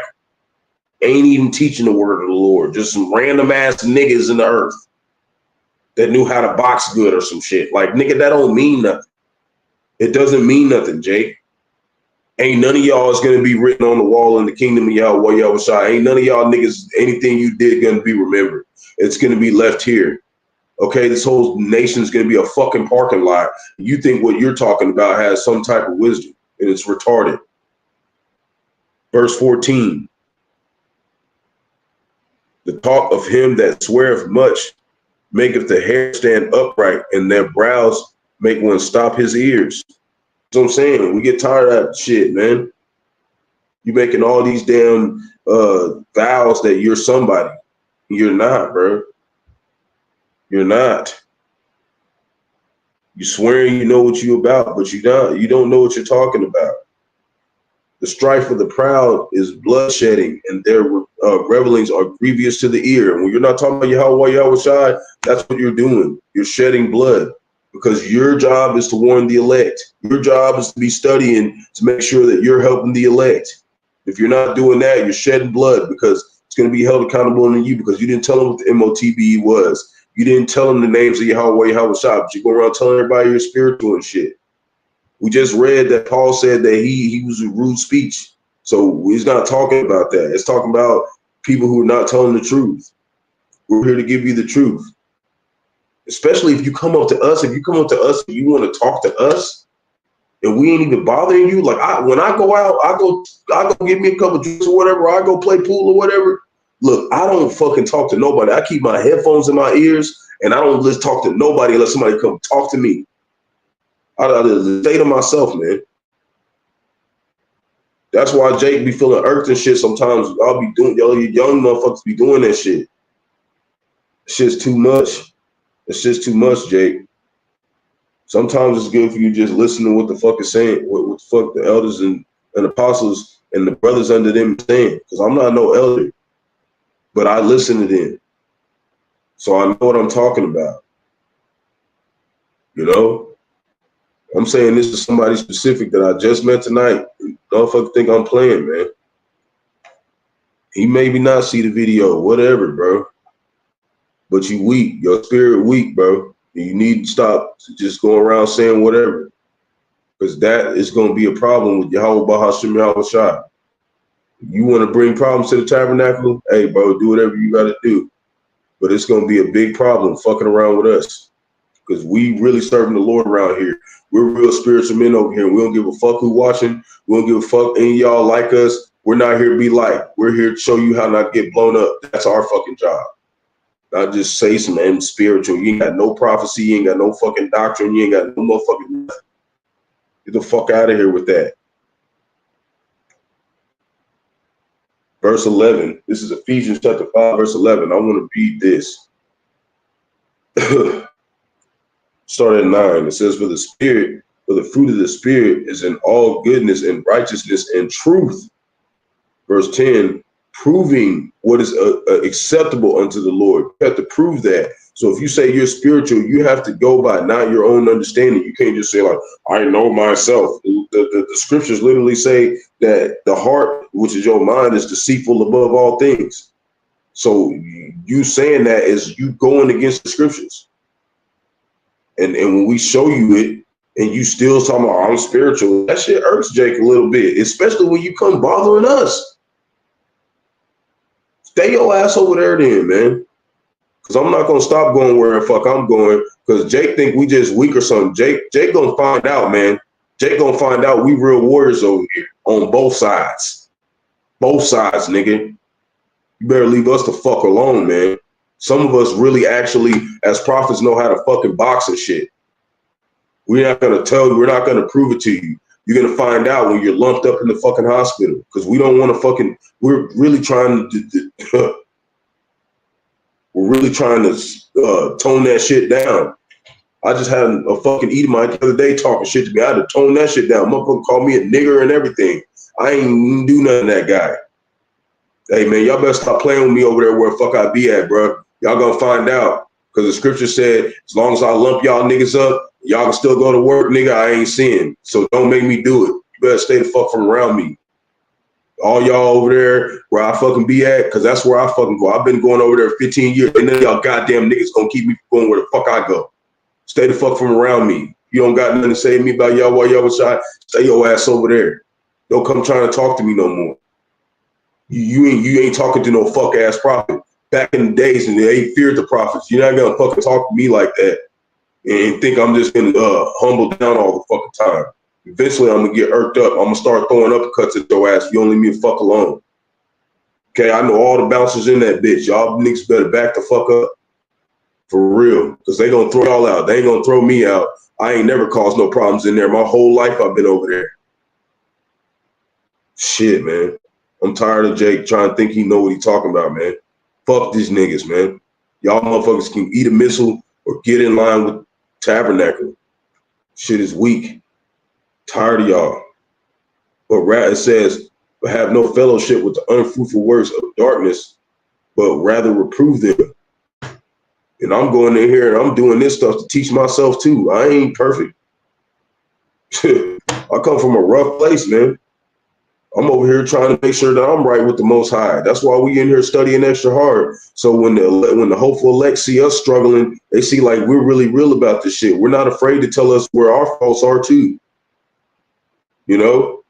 Ain't even teaching the word of the Lord. Just some random ass niggas in the earth that knew how to box good or some shit. Like, nigga, that don't mean nothing. It doesn't mean nothing, Jake. Ain't none of y'all is going to be written on the wall in the kingdom of Yahweh, Yahawashi. Ain't none of y'all niggas, anything you did going to be remembered. It's going to be left here. Okay, this whole nation is going to be a fucking parking lot. You think what you're talking about has some type of wisdom, and it's retarded. Verse 14. The talk of him that sweareth much maketh the hair stand upright, and their brows make one stop his ears. That's what I'm saying. We get tired of that shit, man. You making all these damn vows that you're somebody. You're not, bro. You're not. You swearing you know what you about, but you don't know what you're talking about. The strife of the proud is bloodshedding, and their revelings are grievous to the ear. And when you're not talking about Yahawah, Yahawashi, that's what you're doing. You're shedding blood because your job is to warn the elect. Your job is to be studying to make sure that you're helping the elect. If you're not doing that, you're shedding blood because it's going to be held accountable on you because you didn't tell them what the MOTBE was. You didn't tell them the names of Yahawah, Yahawashi, but you go around telling everybody you're spiritual and shit. We just read that Paul said that he was a rude speech. So he's not talking about that. It's talking about people who are not telling the truth. We're here to give you the truth. Especially if you come up to us, and you want to talk to us and we ain't even bothering you. Like when I go out, I go get me a couple of drinks or whatever, or I go play pool or whatever. Look, I don't fucking talk to nobody. I keep my headphones in my ears and I don't just talk to nobody unless somebody come talk to me. I stay to myself, man. That's why Jake be feeling irked and shit sometimes. I'll be doing, y'all, you young motherfuckers be doing that shit. Shit's too much. It's just too much, Jake. Sometimes it's good for you just listen to what the fuck is saying, what the fuck the elders and apostles and the brothers under them saying. Because I'm not no elder, but I listen to them. So I know what I'm talking about. You know? I'm saying this to somebody specific that I just met tonight. Motherfucker think I'm playing, man. He maybe not see the video, whatever, bro. But you weak. Your spirit weak, bro. You need to stop just going around saying whatever. Because that is going to be a problem with Yahawah, Bahasham, Yahawashi. You want to bring problems to the tabernacle? Hey, bro, do whatever you got to do. But it's going to be a big problem fucking around with us. Because we really serving the Lord around here. We're real spiritual men over here. We don't give a fuck who watching. We don't give a fuck any of y'all like us. We're not here to be liked. We're here to show you how not to get blown up. That's our fucking job. Not just say some spiritual. You ain't got no prophecy. You ain't got no fucking doctrine. You ain't got no motherfucking nothing. Get the fuck out of here with that. Verse 11. This is Ephesians chapter 5, verse 11. I want to read this. Start at 9. It says, for the fruit of the Spirit is in all goodness and righteousness and truth. Verse 10, proving what is acceptable unto the Lord. You have to prove that. So if you say you're spiritual, you have to go by not your own understanding. You can't just say like, I know myself. The scriptures literally say that the heart, which is your mind, is deceitful above all things. So you saying that is you going against the scriptures. And when we show you it and you still talking about I'm spiritual, that shit irks Jake a little bit, especially when you come bothering us. Stay your ass over there then, man. Because I'm not going to stop going where the fuck I'm going because Jake think we just weak or something. Jake going to find out, man. Jake going to find out we real warriors over here on both sides. Both sides, nigga. You better leave us the fuck alone, man. Some of us really actually, as prophets, know how to fucking box and shit. We're not going to tell you. We're not going to prove it to you. You're going to find out when you're lumped up in the fucking hospital because we don't want to fucking, we're really trying to, tone that shit down. I just had a fucking Edomite the other day talking shit to me. I had to tone that shit down. Motherfucker called me a nigger and everything. I ain't do nothing to that guy. Hey, man, y'all better stop playing with me over there where the fuck I be at, bro. Y'all gonna find out. Because the scripture said, as long as I lump y'all niggas up, y'all can still go to work, nigga. I ain't sin. So don't make me do it. You better stay the fuck from around me. All y'all over there where I fucking be at, because that's where I fucking go. I've been going over there 15 years. And then y'all goddamn niggas gonna keep me going where the fuck I go. Stay the fuck from around me. You don't got nothing to say to me about y'all while y'all was shy. Stay your ass over there. Don't come trying to talk to me no more. You ain't talking to no fuck ass prophet. Back in the days, and they feared the prophets. You're not gonna fucking talk to me like that and think I'm just gonna humble down all the fucking time. Eventually, I'm gonna get irked up. I'm gonna start throwing uppercuts at your ass. You don't leave me the fuck alone. Okay, I know all the bouncers in that bitch. Y'all niggas better back the fuck up for real, because they gonna throw y'all out. They ain't gonna throw me out. I ain't never caused no problems in there. My whole life I've been over there. Shit, man. I'm tired of Jake trying to think he know what he talking about, man. Fuck these niggas, man. Y'all motherfuckers can eat a missile or get in line with tabernacle. Shit is weak. Tired of y'all. But it says, but have no fellowship with the unfruitful works of darkness, but rather reprove them. And I'm going in here and I'm doing this stuff to teach myself too. I ain't perfect. I come from a rough place, man. I'm over here trying to make sure that I'm right with the Most High. That's why we in here studying extra hard. So when the hopeful elect see us struggling, they see like we're really real about this shit. We're not afraid to tell us where our faults are too. You know,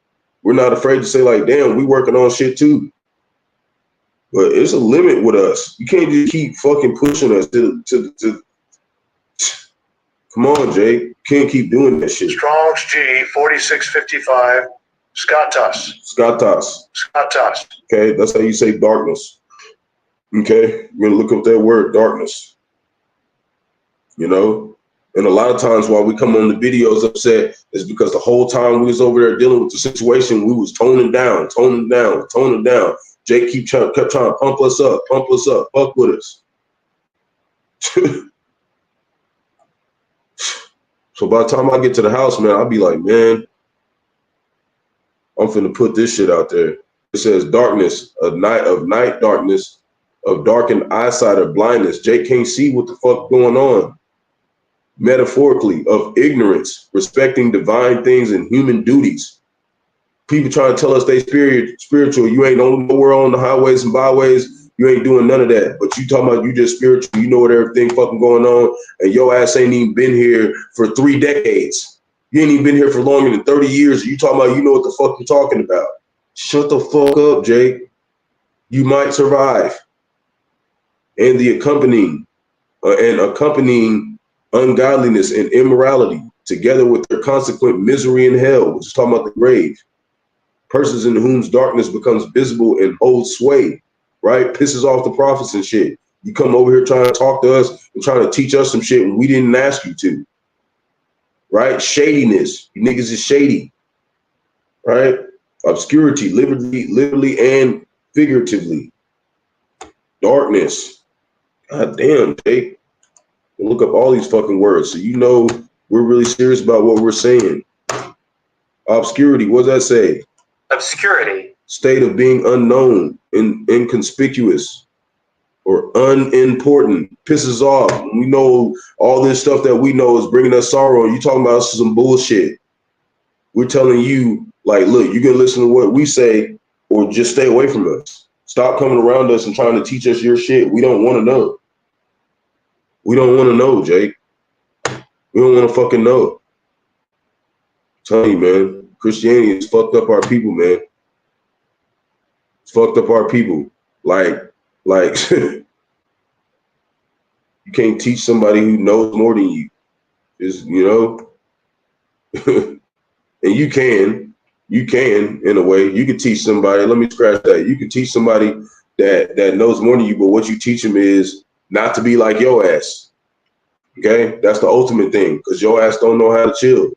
we're not afraid to say like, damn, we working on shit too. But it's a limit with us. You can't just keep fucking pushing us to Come on, Jay. You can't keep doing that shit. Strong's G 4655. Skatas. Skatas. Okay, that's how you say darkness. Okay, you're gonna look up that word, darkness. You know, and a lot of times while we come on the videos upset is because the whole time we was over there dealing with the situation, we was toning down. Jake kept trying to pump us up, fuck with us. So by the time I get to the house, man, I'll be like, man, I'm finna put this shit out there. It says darkness, of night darkness, of darkened eyesight or blindness. Jake can't see what the fuck going on. Metaphorically, of ignorance, respecting divine things and human duties. People trying to tell us they spiritual. You ain't nowhere on the highways and byways. You ain't doing none of that. But you talking about you just spiritual. You know what everything fucking going on. And your ass ain't even been here for 3 decades. You ain't even been here for longer than 30 years. You talking about you know what the fuck you're talking about. Shut the fuck up, Jake. You might survive. And the accompanying ungodliness and immorality, together with their consequent misery in hell, which is talking about the grave. Persons in whom darkness becomes visible and holds sway, right? Pisses off the prophets and shit. You come over here trying to talk to us and trying to teach us some shit when we didn't ask you to, right? Shadiness. You niggas is shady, right? Obscurity, literally and figuratively. Darkness. God damn, Jake. Look up all these fucking words so you know we're really serious about what we're saying. Obscurity, what does that say? Obscurity. State of being unknown, inconspicuous, or unimportant. Pisses off. We know all this stuff that we know is bringing us sorrow. You talking about some bullshit. We're telling you, like, look, you can listen to what we say or just stay away from us. Stop coming around us and trying to teach us your shit. We don't want to know. We don't want to know, Jake. We don't want to fucking know. I'm telling you, man, Christianity has fucked up our people, man. It's fucked up our people. Like you can't teach somebody who knows more than you. Is you know, and you can in a way. You can teach somebody. Let me scratch that. You can teach somebody that knows more than you, but what you teach them is not to be like your ass. Okay, that's the ultimate thing, because your ass don't know how to chill.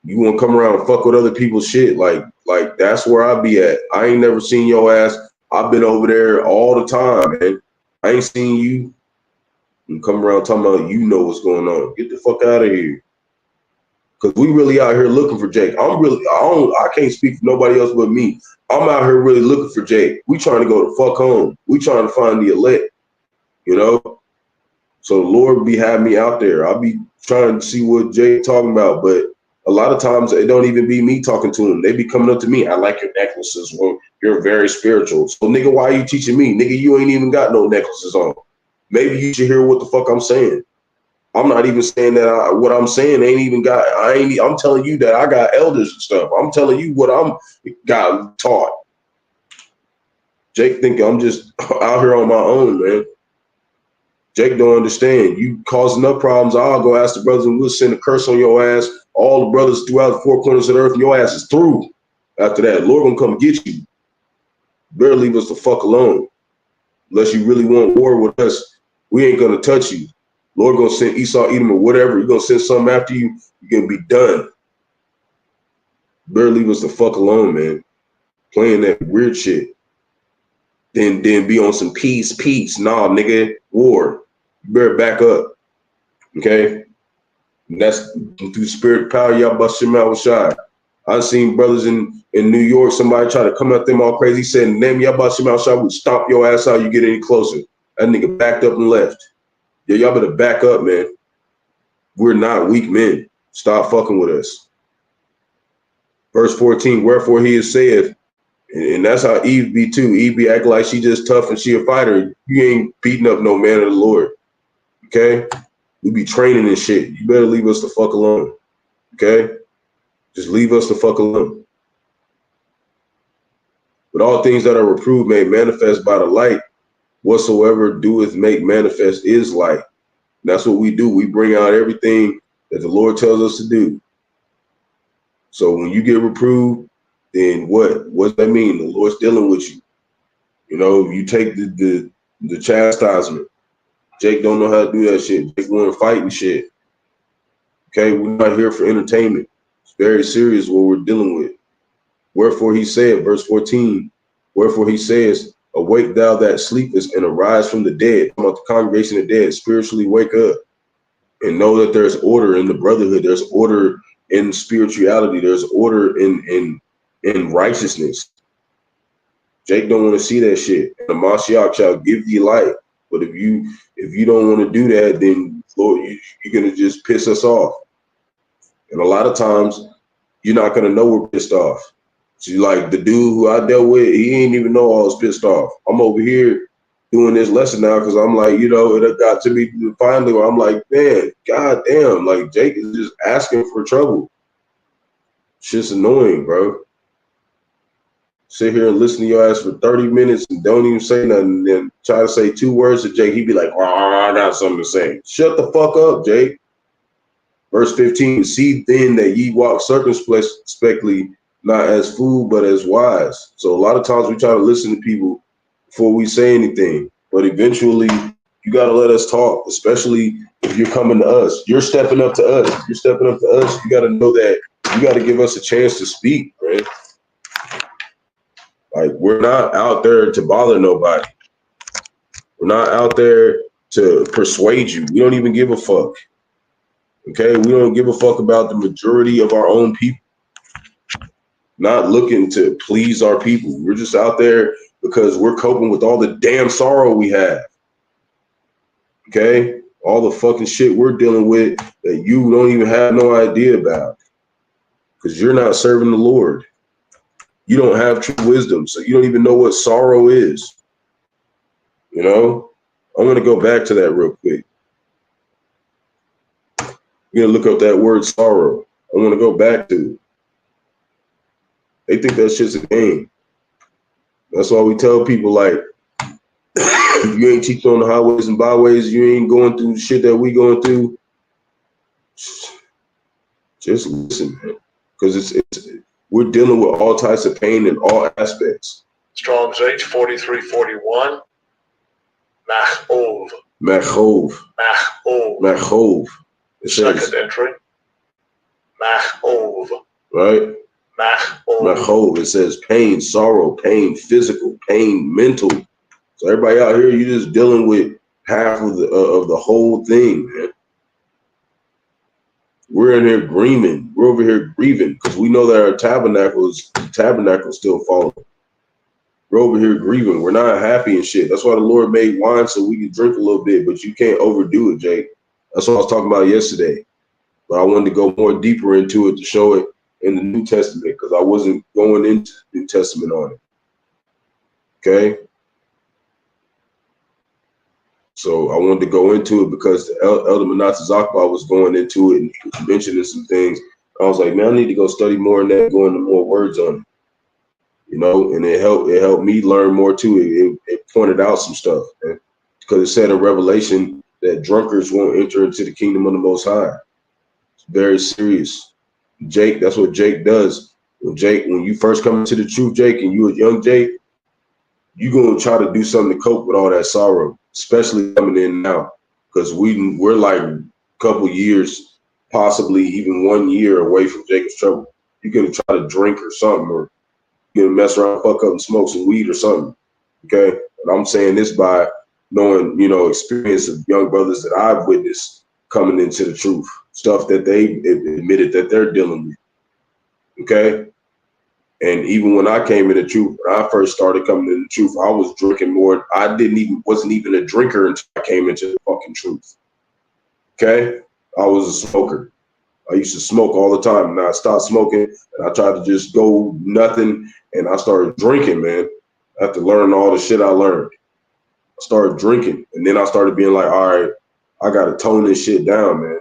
You want to come around and fuck with other people's shit, like that's where I be at. I ain't never seen your ass. I've been over there all the time, man. I ain't seen you. You come around talking about you know what's going on. Get the fuck out of here. Cause we really out here looking for Jake. I can't speak for nobody else but me. I'm out here really looking for Jake. We trying to go the fuck home. We trying to find the elect, you know? So the Lord be having me out there. I'll be trying to see what Jake talking about, but a lot of times it don't even be me talking to him. They be coming up to me. I like your necklaces. Well, you're very spiritual. So nigga, why are you teaching me? Nigga, you ain't even got no necklaces on. Maybe you should hear what the fuck I'm saying. I'm not even saying that what I'm saying ain't even got, I'm telling you that I got elders and stuff. I'm telling you what I'm got taught. Jake think I'm just out here on my own, man. Jake don't understand. You causing up problems, I'll go ask the brothers and we'll send a curse on your ass. All the brothers throughout the 4 corners of the earth, and your ass is through. After that, Lord gonna come get you. Better leave us the fuck alone. Unless you really want war with us, we ain't gonna touch you. Lord gonna send Esau, Edom, or whatever. You're gonna send something after you, you're gonna be done. Better leave us the fuck alone, man. Playing that weird shit. then be on some peace. Nah, nigga, war. You better back up. Okay? And that's through spirit power, Yahawashi. I've seen brothers in New York, somebody try to come at them all crazy, saying, name Yahawashi would stomp your ass out, you get any closer. That nigga backed up and left. Yeah, y'all better back up, man. We're not weak men. Stop fucking with us. Verse 14, wherefore he is saith, and that's how Eve be too. Eve be acting like she just tough and she a fighter. You ain't beating up no man of the Lord. Okay? We be training and shit. You better leave us the fuck alone. Okay? Just leave us the fuck alone. But all things that are reproved made manifest by the light, whatsoever doeth make manifest is light. And that's what we do. We bring out everything that the Lord tells us to do. So when you get reproved, then what? What does that mean? The Lord's dealing with you. You know, you take the chastisement. Jake don't know how to do that shit. Jake want to fight and shit. Okay, we're not here for entertainment. It's very serious what we're dealing with. Wherefore he said, verse 14, wherefore he says, awake thou that sleepest and arise from the dead. Talking about the congregation of the dead, spiritually wake up and know that there's order in the brotherhood. There's order in spirituality. There's order in righteousness. Jake don't want to see that shit. And the Mashiach shall give thee light. But if you don't want to do that, then Lord, you're gonna just piss us off. And a lot of times you're not gonna know we're pissed off. So like the dude who I dealt with, he ain't even know I was pissed off. I'm over here doing this lesson now because I'm like, you know, it got to me finally where I'm like, man, god damn, like Jake is just asking for trouble. Shit's annoying, bro. Sit here and listen to your ass for 30 minutes and don't even say nothing, and then try to say 2 words to Jake. He'd be like, oh, I got something to say. Shut the fuck up, Jake. Verse 15, see then that ye walk circumspectly, not as fool, but as wise. So a lot of times we try to listen to people before we say anything, but eventually you got to let us talk, especially if you're coming to us. You're stepping up to us. You're stepping up to us. You got to know that you got to give us a chance to speak, right? Like, we're not out there to bother nobody. We're not out there to persuade you. We don't even give a fuck. Okay? We don't give a fuck about the majority of our own people. Not looking to please our people. We're just out there because we're coping with all the damn sorrow we have. Okay? All the fucking shit we're dealing with that you don't even have no idea about. Because you're not serving the Lord. You don't have true wisdom, so you don't even know what sorrow is. You know? I'm going to go back to that real quick. You're going to look up that word sorrow. I want to go back to it. They think that shit's a game. That's why we tell people, like, if you ain't teaching on the highways and byways, you ain't going through the shit that we going through, just listen, man. Because we're dealing with all types of pain in all aspects. Strong's H 4341. Machov. Machov. Machov. Machov. It says, Second entry. Machov. right? Machov. Machov. It says pain, sorrow, pain, physical, pain, mental. So everybody out here, you're just dealing with half of the whole thing, man. We're in here grieving. We're over here grieving because we know that our tabernacle is still falling. We're over here grieving. We're not happy and shit. That's why the Lord made wine so we can drink a little bit, but you can't overdo it, Jake. That's what I was talking about yesterday. But I wanted to go more deeper into it to show it in the New Testament because I wasn't going into the New Testament on it. Okay? So I wanted to go into it because the Elder Manasseh Zakba was going into it and he was mentioning some things. I was like, man, I need to go study more on that, go into more words on it. You know, and it helped me learn more too. It pointed out some stuff, man, because it said in Revelation that drunkards won't enter into the kingdom of the Most High. It's very serious. Jake, that's what Jake does. When you first come into the truth, Jake, and you a young Jake, you're gonna try to do something to cope with all that sorrow, especially coming in now, because we're like a couple years, possibly even 1 year away from Jacob's trouble. You're gonna try to drink or something, or you're gonna mess around, fuck up, and smoke some weed or something. Okay, and I'm saying this by knowing, experience of young brothers that I've witnessed coming into the truth, stuff that they admitted that they're dealing with. Okay, and even when I came into the truth, when I first started coming into the truth, I was drinking more. I wasn't even a drinker until I came into the fucking truth. Okay, I was a smoker. I used to smoke all the time, and I stopped smoking, and I tried to just go nothing, and I started drinking, man. After learning all the shit I learned, I started drinking, and then I started being like, all right, I gotta tone this shit down, man.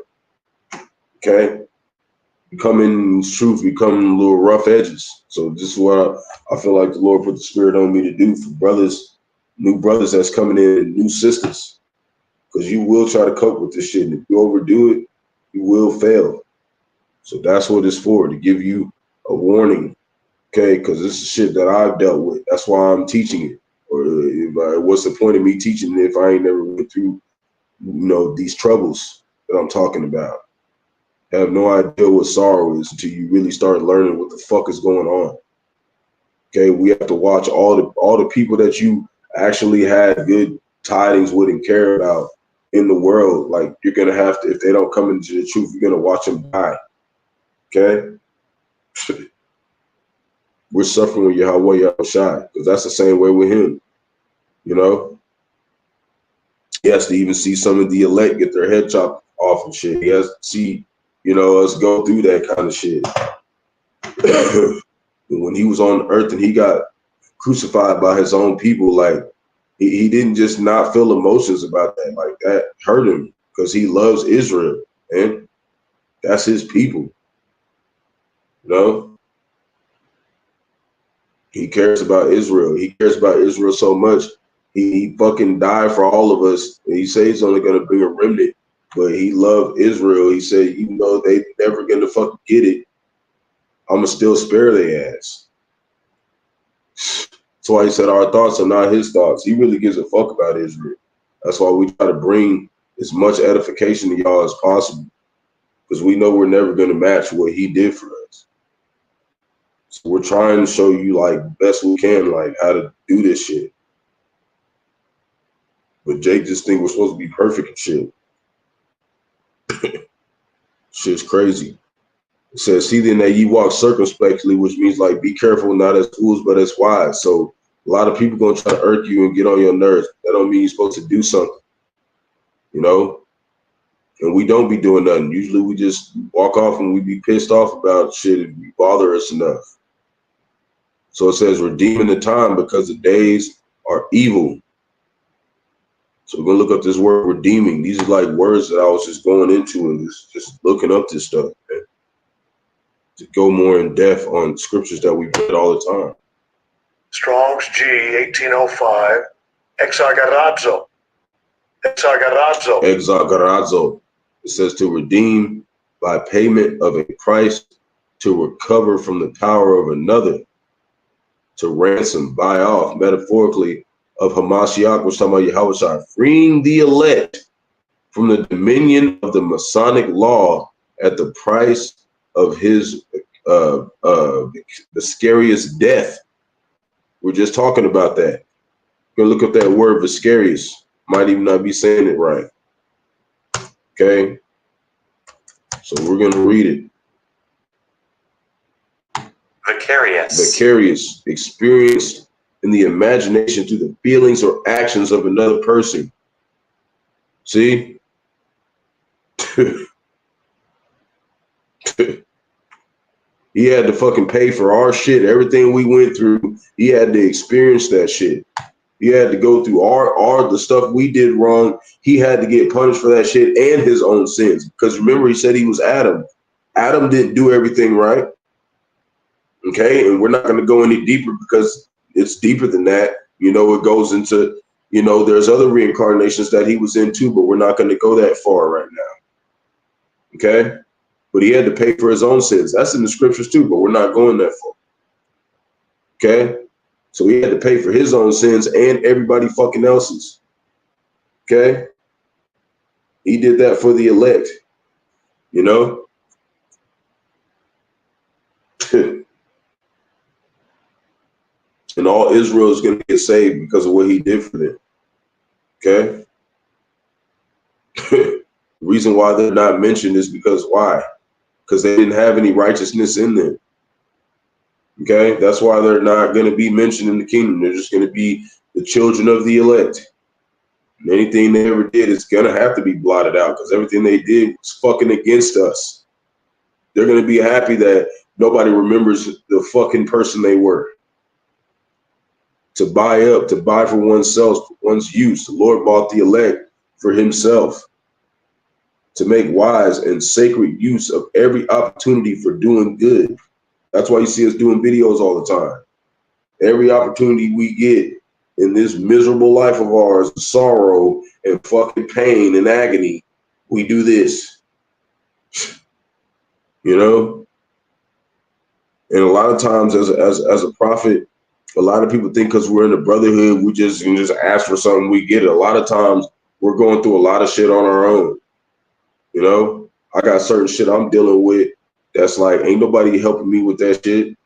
Okay, becoming truth, becoming little rough edges. So this is what I feel like the Lord put the spirit on me to do for brothers, new brothers that's coming in, new sisters, because you will try to cope with this shit, and if you overdo it, you will fail. So that's what it's for, to give you a warning, okay? Because this is shit that I've dealt with. That's why I'm teaching it. Or what's the point of me teaching it if I ain't never went through, these troubles that I'm talking about? I have no idea what sorrow is until you really start learning what the fuck is going on. Okay, we have to watch all the people that you actually had good tidings with and care about in the world. Like, you're gonna have to, if they don't come into the truth, you're gonna watch them die. Okay, we're suffering with Yahawah, Yahawashi, because that's the same way with him. He has to even see some of the elect get their head chopped off and shit. He has to see, us go through that kind of shit. When he was on earth and he got crucified by his own people, like he didn't just not feel emotions about that. Like, that hurt him because he loves Israel, and that's his people. He cares about Israel. He cares about Israel so much. He fucking died for all of us. And he says he's only going to bring a remnant, but he loved Israel. He said, even though they never going to fucking get it, I'm going to still spare their ass. That's why he said our thoughts are not his thoughts. He really gives a fuck about Israel. That's why we try to bring as much edification to y'all as possible, because we know we're never going to match what he did for us. So we're trying to show you, like, best we can, like, how to do this shit. But Jake just think we're supposed to be perfect and shit. Shit's crazy. It says, see then that ye walk circumspectly, which means, like, be careful, not as fools, but as wise. So a lot of people gonna try to irk you and get on your nerves. That don't mean you're supposed to do something, And we don't be doing nothing. Usually we just walk off and we be pissed off about shit if you bother us enough. So it says, redeeming the time because the days are evil. So we're gonna look up this word redeeming. These are like words that I was just going into and just looking up this stuff, man, to go more in depth on scriptures that we read all the time. Strong's G 1805. Exagerazo. Exagerazo. Exagerazo. It says to redeem by payment of a price, to recover from the power of another, to ransom, buy off, metaphorically, of Hamashiach, which talking about Yahawashi, freeing the elect from the dominion of the Masonic law at the price of his the scariest death. We're just talking about that. Go look up that word viscarious. Might even not be saying it right. Okay. So we're gonna read it. Vicarious. Vicarious, experienced in the imagination through the feelings or actions of another person. See? He had to fucking pay for our shit. Everything we went through, he had to experience that shit. He had to go through the stuff we did wrong. He had to get punished for that shit and his own sins. Because remember, he said he was Adam. Adam didn't do everything right. Okay, and we're not going to go any deeper because it's deeper than that. It goes into, there's other reincarnations that he was in too, but we're not going to go that far right now. Okay, but he had to pay for his own sins. That's in the scriptures too, but we're not going that far. Okay, so he had to pay for his own sins and everybody fucking else's. Okay, he did that for the elect. And all Israel is going to get saved because of what he did for them. Okay? The reason why they're not mentioned is because why? Because they didn't have any righteousness in them. Okay? That's why they're not going to be mentioned in the kingdom. They're just going to be the children of the elect. And anything they ever did is going to have to be blotted out because everything they did was fucking against us. They're going to be happy that nobody remembers the fucking person they were. To buy for oneself, for one's use. The Lord bought the elect for himself. To make wise and sacred use of every opportunity for doing good. That's why you see us doing videos all the time. Every opportunity we get in this miserable life of ours, sorrow and fucking pain and agony, we do this. You know? And a lot of times as a prophet, a lot of people think because we're in the brotherhood, we just can just ask for something, we get it. A lot of times we're going through a lot of shit on our own. You know, I got certain shit I'm dealing with that's like, ain't nobody helping me with that shit.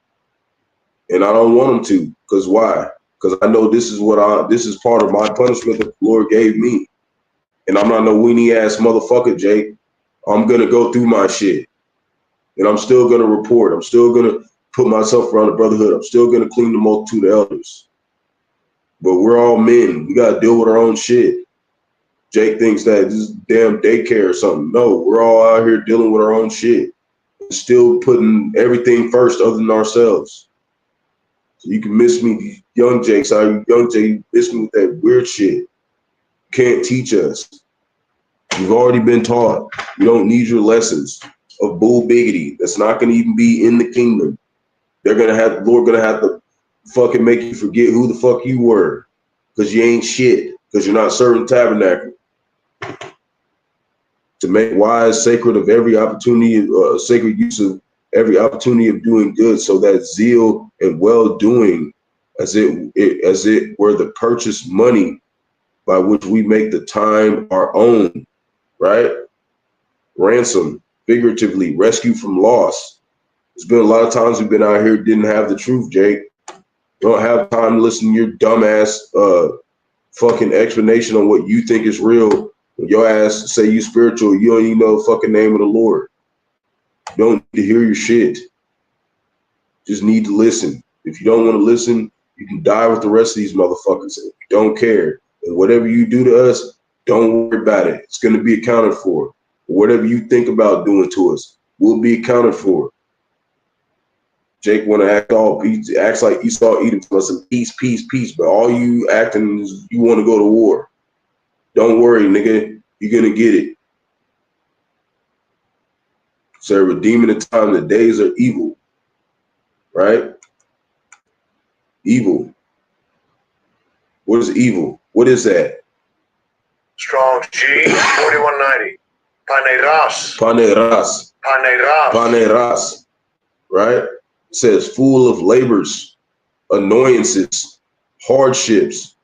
And I don't want them to. Because why? Because I know this is part of my punishment that the Lord gave me. And I'm not no weenie ass motherfucker, Jake. I'm going to go through my shit. And I'm still going to report. I'm still going to put myself around the brotherhood. I'm still going to clean the multitude of elders. But we're all men. We got to deal with our own shit. Jake thinks that this is damn daycare or something. No, we're all out here dealing with our own shit. Still putting everything first other than ourselves. So you can miss me, young Jake. Sorry, young Jake, you miss me with that weird shit. You can't teach us. You've already been taught. You don't need your lessons of bull biggity. That's not going to even be in the kingdom. The Lord gonna have to fucking make you forget who the fuck you were, because you ain't shit, because you're not serving tabernacle. To make wise, sacred of every opportunity, sacred use of every opportunity of doing good, so that zeal and well-doing, as it were the purchase money by which we make the time our own, right? Ransom, figuratively, rescue from loss. There's been a lot of times we've been out here, didn't have the truth, Jake. You don't have time to listen to your dumbass fucking explanation on what you think is real. When your ass say you spiritual, you don't even know the fucking name of the Lord. You don't need to hear your shit. Just need to listen. If you don't want to listen, you can die with the rest of these motherfuckers. If you don't care. And whatever you do to us, don't worry about it. It's going to be accounted for. Whatever you think about doing to us will be accounted for. Jake want to acts like Esau Edom, some peace, peace, peace. But all you acting is you want to go to war. Don't worry, nigga. You're going to get it. So redeeming the time, the days are evil. Right? Evil. What is evil? What is that? Strong's G 4190. Paneras. Paneras. Paneras. Paneras. Right? It says full of labors, annoyances, hardships.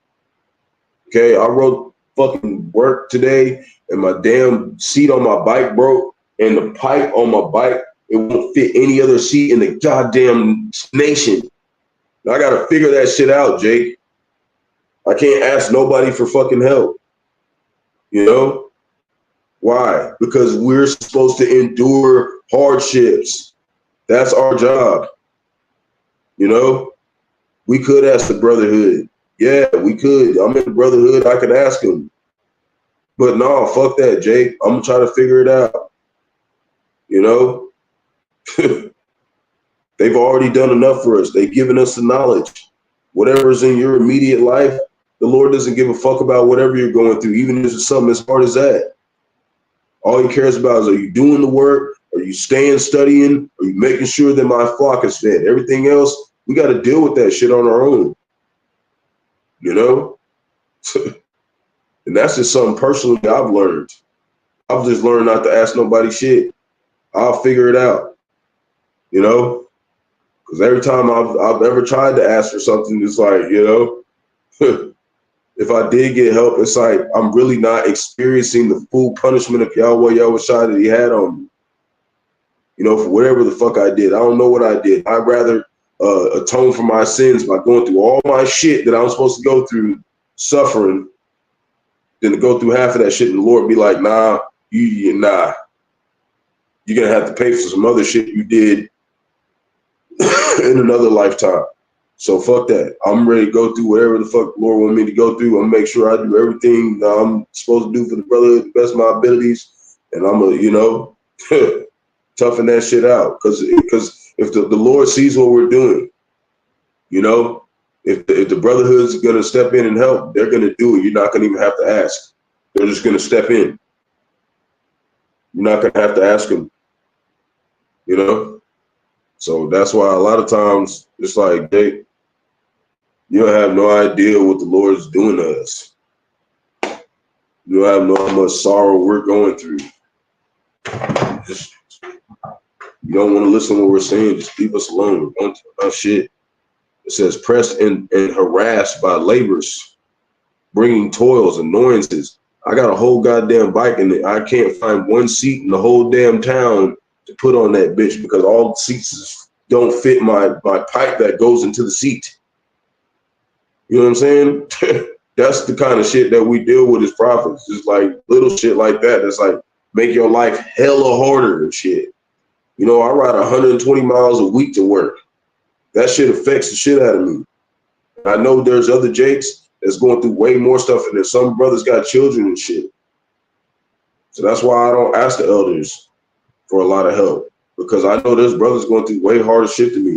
Okay, I wrote fucking work today and my damn seat on my bike broke and the pipe on my bike, it won't fit any other seat in the goddamn nation. I gotta figure that shit out, Jake. I can't ask nobody for fucking help. You know? Why? Because we're supposed to endure hardships. That's our job. You know? We could ask the brotherhood. Yeah, we could. I'm in the brotherhood. I could ask them. But no, fuck that, Jake. I'm going to try to figure it out. You know? They've already done enough for us. They've given us the knowledge. Whatever's in your immediate life, the Lord doesn't give a fuck about whatever you're going through, even if it's something as hard as that. All he cares about is, are you doing the work? Are you staying studying? Are you making sure that my flock is fed? Everything else, we got to deal with that shit on our own. You know? And that's just something personally I've learned. I've just learned not to ask nobody shit. I'll figure it out. You know? Because every time I've ever tried to ask for something, it's like, you know, if I did get help, it's like I'm really not experiencing the full punishment of Yahawashi that he had on me. You know, for whatever the fuck I did. I don't know what I did. I'd rather atone for my sins by going through all my shit that I'm supposed to go through, suffering, than to go through half of that shit and the Lord be like, nah, you're gonna have to pay for some other shit you did in another lifetime. So fuck that. I'm ready to go through whatever the fuck the Lord want me to go through. I'm gonna make sure I do everything that I'm supposed to do for the brotherhood to the best of my abilities. And I'm gonna, toughen that shit out. Because if the Lord sees what we're doing, if the brotherhood's gonna step in and help, they're gonna do it. You're not gonna even have to ask. They're just gonna step in. You're not gonna have to ask them. So that's why a lot of times it's like you don't have no idea what the Lord's doing to us. You don't have no how much sorrow we're going through. You don't want to listen to what we're saying. Just leave us alone. We're going through our shit. It says, pressed and harassed by labors, bringing toils, annoyances. I got a whole goddamn bike and I can't find one seat in the whole damn town to put on that bitch because all the seats don't fit my pipe that goes into the seat. You know what I'm saying? That's the kind of shit that we deal with as prophets. Just like little shit like that. That's like make your life hella harder and shit. I ride 120 miles a week to work. That shit affects the shit out of me. I know there's other Jakes that's going through way more stuff, and there's some brothers got children and shit. So that's why I don't ask the elders for a lot of help, because I know there's brothers going through way harder shit than me.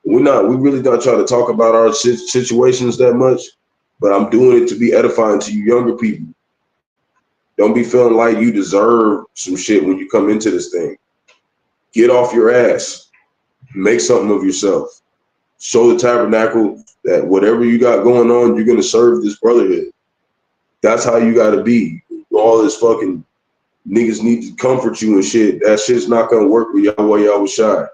We really not trying to talk about our situations that much, but I'm doing it to be edifying to you younger people. Don't be feeling like you deserve some shit when you come into this thing. Get off your ass. Make something of yourself. Show the tabernacle that whatever you got going on, you're going to serve this brotherhood. That's how you got to be. All this fucking niggas need to comfort you and shit. That shit's not going to work with Yahawashi.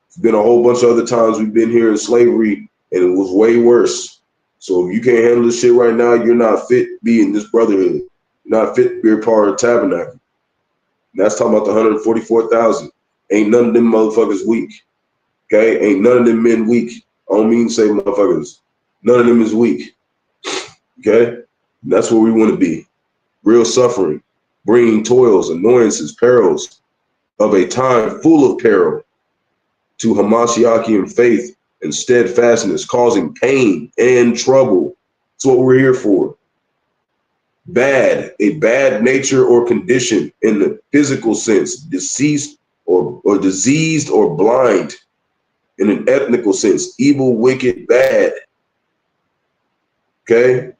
It's been a whole bunch of other times we've been here in slavery, and it was way worse. So if you can't handle this shit right now, you're not fit to be in this brotherhood. You're not fit to be a part of the tabernacle. And that's talking about the 144,000. Ain't none of them motherfuckers weak. Okay? Ain't none of them men weak. I don't mean to say motherfuckers. None of them is weak. Okay? And that's where we want to be. Real suffering, bringing toils, annoyances, perils of a time full of peril to Hamashiachian faith and steadfastness, causing pain and trouble. That's what we're here for. A bad nature or condition in the physical sense, deceased or diseased or blind in an ethnical sense, evil, wicked, bad. Okay?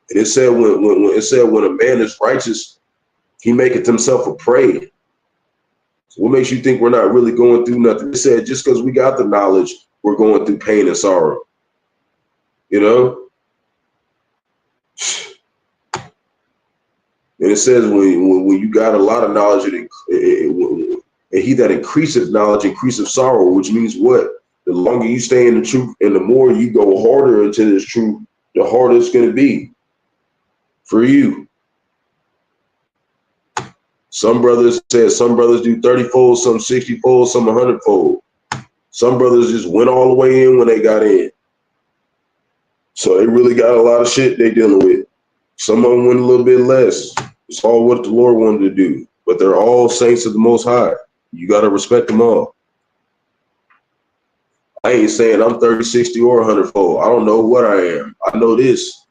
It said when a man is righteous, he maketh himself a prey. So what makes you think we're not really going through nothing? It said just because we got the knowledge, we're going through pain and sorrow. And it says when you got a lot of knowledge, and he that increaseth knowledge increaseth sorrow, which means what? The longer you stay in the truth and the more you go harder into this truth, the harder it's going to be for you. Some brothers do 30-fold, some 60-fold, some 100-fold. Some brothers just went all the way in when they got in. So they really got a lot of shit they dealing with. Some of them went a little bit less. It's all what the Lord wanted to do. But they're all saints of the Most High. You got to respect them all. I ain't saying I'm 30, 60, or 100-fold. I don't know what I am. I know this.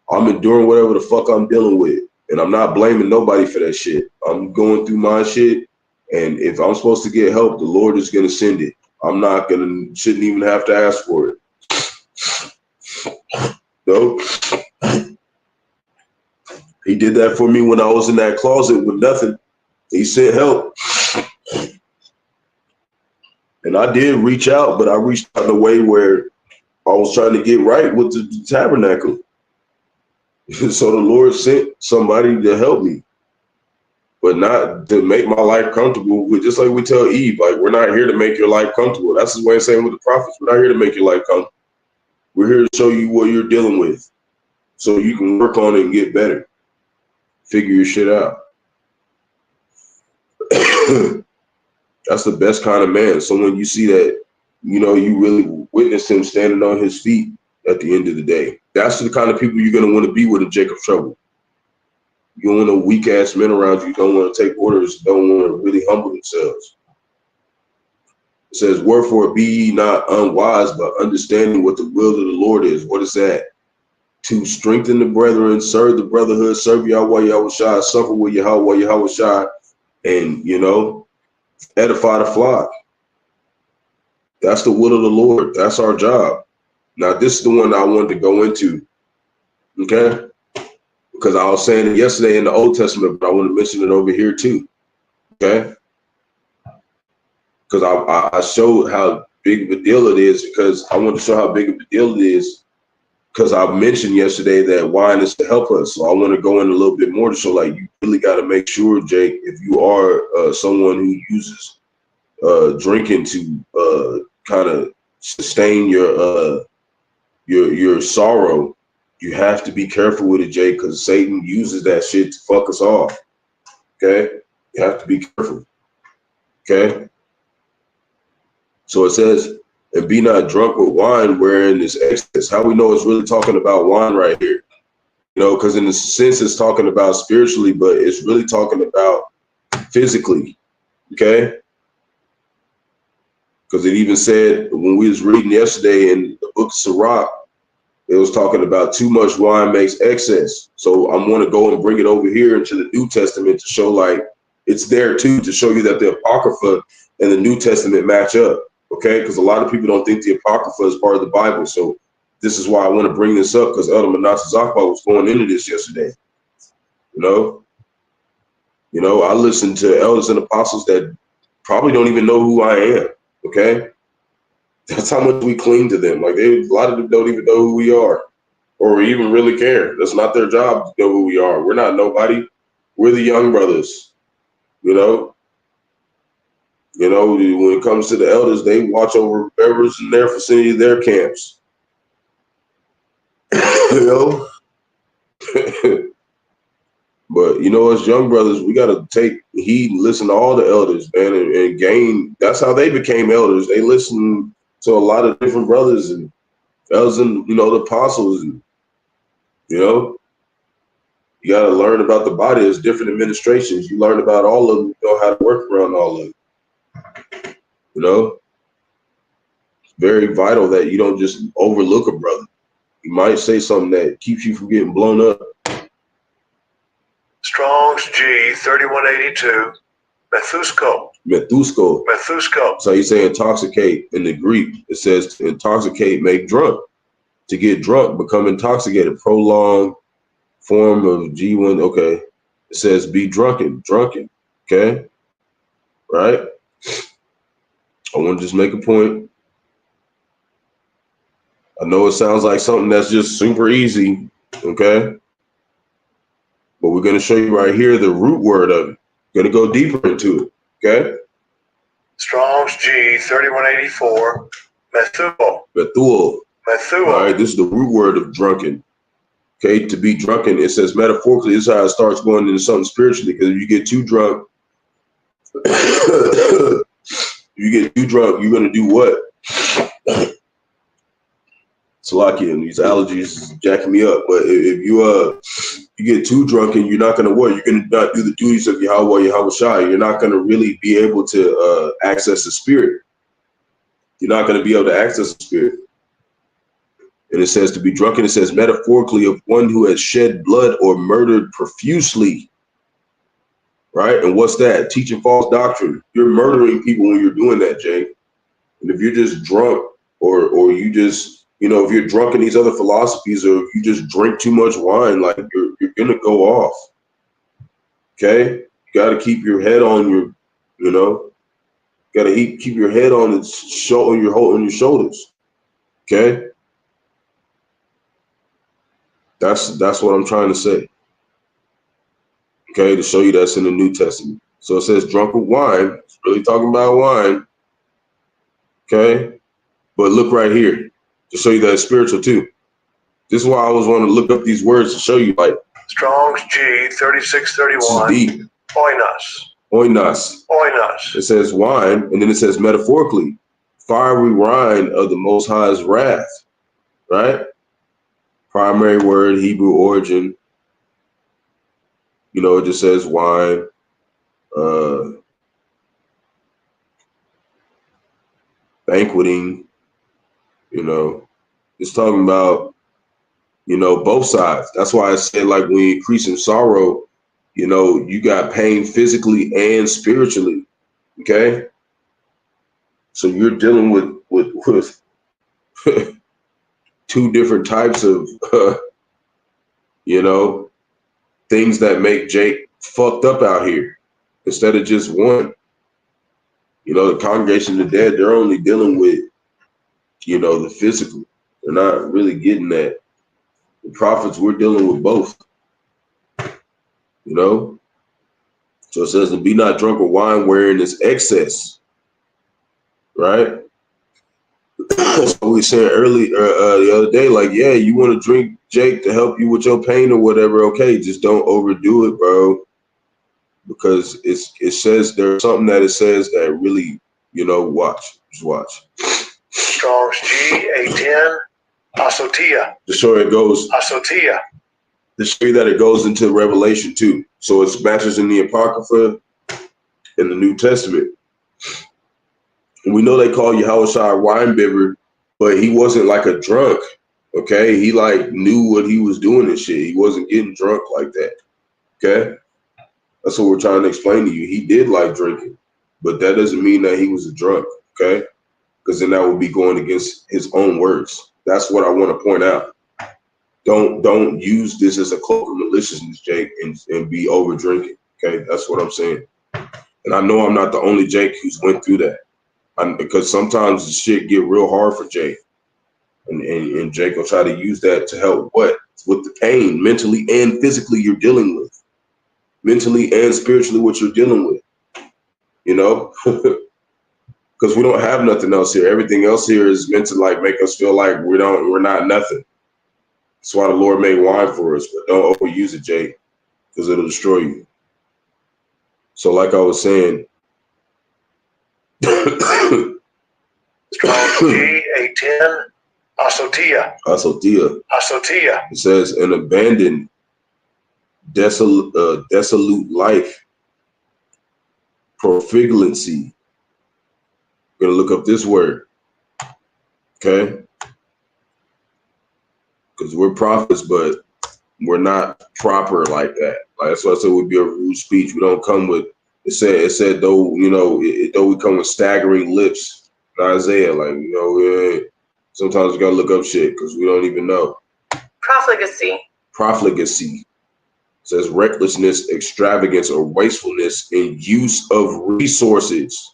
I'm enduring whatever the fuck I'm dealing with. And I'm not blaming nobody for that shit. I'm going through my shit. And if I'm supposed to get help, the Lord is going to send it. Shouldn't even have to ask for it. No. He did that for me when I was in that closet with nothing. He sent help. And I did reach out, but I reached out in a way where I was trying to get right with the tabernacle. So the Lord sent somebody to help me, but not to make my life comfortable. Just like we tell Eve, like, we're not here to make your life comfortable. That's the way I'm saying with the prophets. We're not here to make your life comfortable. We're here to show you what you're dealing with so you can work on it and get better. Figure your shit out. That's the best kind of man. So when you see that, you know, you really witness him standing on his feet at the end of the day. That's the kind of people you're going to want to be with in Jacob trouble. You don't want no weak ass men around you. You don't want to take orders. Don't want to really humble themselves. It says, wherefore be ye not unwise, but understanding what the will of the Lord is. What is that? To strengthen the brethren, serve the brotherhood, serve Yahawah, Yahawashi, suffer with Yahawah, Yahawashi, and, you know, edify the flock. That's the will of the Lord. That's our job. Now, this is the one I wanted to go into, okay? Because I was saying it yesterday in the Old Testament, but I want to mention it over here too, okay? Because I showed how big of a deal it is, because I want to show how big of a deal it is, because I mentioned yesterday that wine is to help us. So I want to go in a little bit more to show, like, you really got to make sure, Jake, if you are someone who uses drinking to kind of sustain your sorrow, you have to be careful with it, Jake, because Satan uses that shit to fuck us off. Okay? You have to be careful. Okay? So it says, and be not drunk with wine wherein is excess. How we know it's really talking about wine right here? You know, because in a sense it's talking about spiritually, but it's really talking about physically. Okay? Because it even said when we was reading yesterday in the book of Sirach, it was talking about too much wine makes excess. So I'm going to go and bring it over here into the New Testament to show, like, it's there too, to show you that the Apocrypha and the New Testament match up. Okay, because a lot of people don't think the Apocrypha is part of the Bible. So this is why I want to bring this up, because Elder Manasseh Zakwa was going into this yesterday. You know, I listen to elders and apostles that probably don't even know who I am. Okay, that's how much we cling to them. Like, a lot of them don't even know who we are, or even really care. That's not their job to know who we are. We're not nobody. We're the young brothers. You know, when it comes to the elders, they watch over members in their vicinity, their camps. You know, but you know, as young brothers, we got to take heed and listen to all the elders, man, and gain. That's how they became elders. They listened to a lot of different brothers and elders, and, you know, the apostles, and, you know, you got to learn about the body. There's different administrations. You learn about all of them. You know how to work around all of them. You know, it's very vital that you don't just overlook a brother. You might say something that keeps you from getting blown up. Strong's G 3182. Methusko. So you say intoxicate in the Greek. It says to intoxicate, make drunk. To get drunk, become intoxicated. Prolonged form of G1. Okay. It says be drunken. Okay. Right. I want to just make a point. I know it sounds like something that's just super easy. Okay. But we're going to show you right here the root word of it. Going to go deeper into it. Okay. Strong's G 3184. Methuel. All right. This is the root word of drunken. Okay. To be drunken, it says metaphorically, this is how it starts going into something spiritually. Because if you get too drunk, you're going to do what? Salakia, and these allergies is jacking me up. But if you get too drunk and you're not going to what? You're going to not do the duties of Yahawah, Yahawashi. You're not going to really be able to access the spirit. You're not going to be able to access the spirit. And it says to be drunken, it says metaphorically of one who has shed blood or murdered profusely. Right? And what's that? Teaching false doctrine. You're murdering people when you're doing that, Jay. And if you're just drunk or you just, you know, if you're drunk in these other philosophies, or if you just drink too much wine, like you're gonna go off. Okay, you got to keep your head on your, you know, got to keep your head on your shoulders. Okay, that's what I'm trying to say. Okay, to show you that's in the New Testament. So it says drunk with wine. It's really talking about wine. Okay, but look right here. To show you that it's spiritual too. This is why I always want to look up these words to show you, like, Strong's G 3631. Deep. Oinos. Oinos. Oinos. It says wine, and then it says metaphorically, fiery wine of the Most High's wrath, right? Primary word, Hebrew origin. You know, it just says wine. Banqueting, you know, it's talking about, you know, both sides. That's why I said, like, when you increase in sorrow, you know, you got pain physically and spiritually. Okay. So you're dealing with two different types of, you know, things that make Jake fucked up out here instead of just one. You know, the congregation of the dead, they're only dealing with, you know, the physical. They're not really getting that. The prophets, we're dealing with both. You know? So it says, and be not drunk with wine wherein is excess. Right? So we said early the other day, like, yeah, you want to drink, Jake, to help you with your pain or whatever, okay, just don't overdo it, bro. Because it says there's something that it says that really, you know, just watch. Strong's G810. Asotia. To show it goes. Asotia. To show you that it goes into Revelation too. So it matches in the Apocrypha in the New Testament. And we know they call Yahawashi a wine bibber, but he wasn't like a drunk. Okay. He like knew what he was doing and shit. He wasn't getting drunk like that. Okay. That's what we're trying to explain to you. He did like drinking, but that doesn't mean that he was a drunk. Okay. Because then that would be going against his own words. That's what I want to point out. Don't use this as a cloak of maliciousness, Jake, and be over drinking. Okay, that's what I'm saying. And I know I'm not the only Jake who's went through that. Because sometimes the shit get real hard for Jake. And Jake will try to use that to help what? With the pain, mentally and physically you're dealing with. Mentally and spiritually what you're dealing with. You know? Because we don't have nothing else here. Everything else here is meant to like make us feel like we're not nothing. That's why the Lord made wine for us, but don't overuse it, Jake, because it'll destroy you. So like I was saying, Strong G810. Asotia. Asotia. Asotia. It says an abandoned, desolate life, profligacy. We're gonna look up this word, okay? Because we're prophets, but we're not proper like that. Like that's why I said we'd be a rude speech. We don't come with it said though, you know, though we come with staggering lips. Isaiah, like, you know, sometimes we gotta look up shit because we don't even know. Profligacy. Profligacy. It says recklessness, extravagance, or wastefulness in use of resources.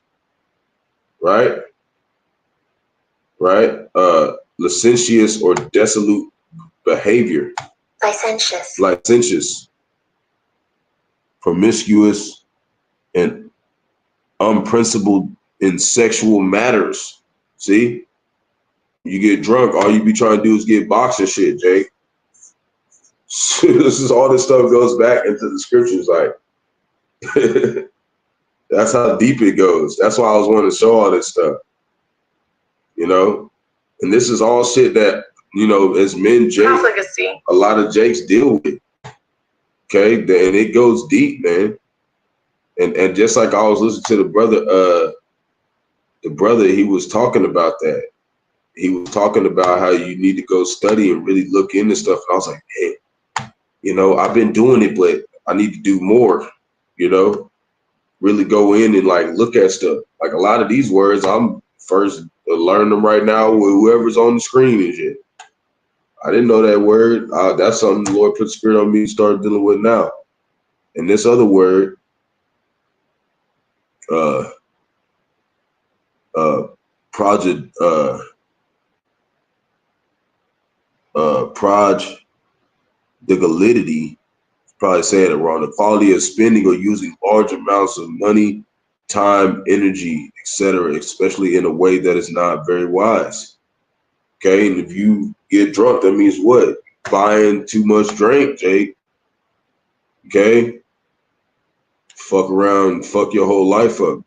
Right? Right? Licentious or dissolute behavior. Licentious, promiscuous, and unprincipled in sexual matters. See? You get drunk, all you be trying to do is get boxing shit, Jake. This is all this stuff goes back into the scriptures, like that's how deep it goes. That's why I was wanting to show all this stuff. You know? And this is all shit that, you know, as men, Jake, a lot of Jakes deal with. Okay, and it goes deep, man. And just like I was listening to the brother, he was talking about that. He was talking about how you need to go study and really look into stuff. And I was like, hey, you know, I've been doing it, but I need to do more, you know, really go in and like look at stuff. Like a lot of these words, I'm first learning them right now with whoever's on the screen and shit. I didn't know that word. That's something the Lord put the spirit on me to start dealing with now. And this other word, prodigality, probably saying it wrong. The quality of spending or using large amounts of money, time, energy, etc., especially in a way that is not very wise. Okay, and if you get drunk, that means what? Buying too much drink, Jake. Okay, fuck around and fuck your whole life up.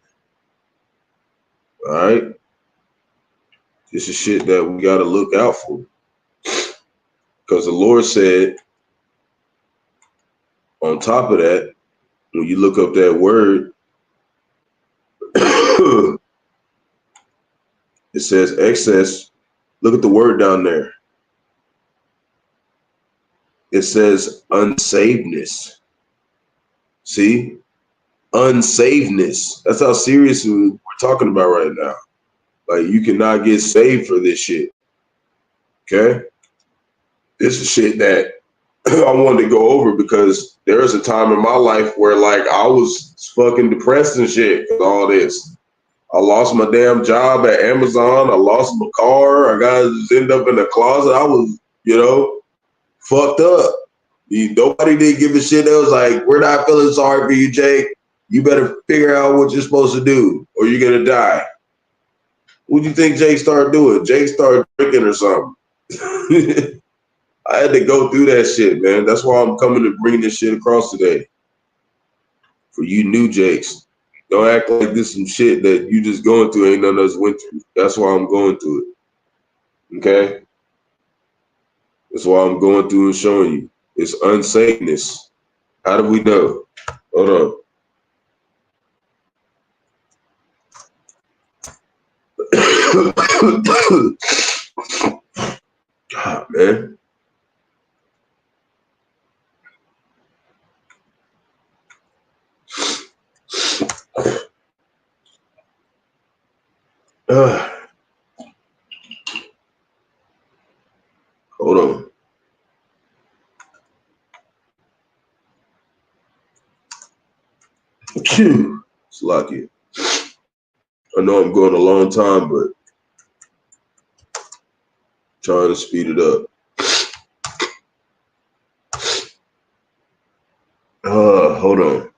All right? This is shit that we got to look out for. Because the Lord said, on top of that, when you look up that word, it says excess. Look at the word down there. It says unsavedness. See? Unsavedness. That's how serious we're talking about right now. Like, you cannot get saved for this shit. Okay? This is shit that I wanted to go over because there was a time in my life where, like, I was fucking depressed and shit with all this. I lost my damn job at Amazon. I lost my car. I got to end up in the closet. I was, fucked up. Nobody did give a shit. They was like, we're not feeling sorry for you, Jake. You better figure out what you're supposed to do or you're going to die. What do you think Jake started doing? Jake started drinking or something. I had to go through that shit, man. That's why I'm coming to bring this shit across today. For you new Jakes. Don't act like this some shit that you just going through ain't none of us went through. That's why I'm going through it. Okay? That's why I'm going through and showing you. It's unsafeness. How do we know? Hold on. God, man. Hold on. It's lucky. I know I'm going a long time, but trying to speed it up. Hold on.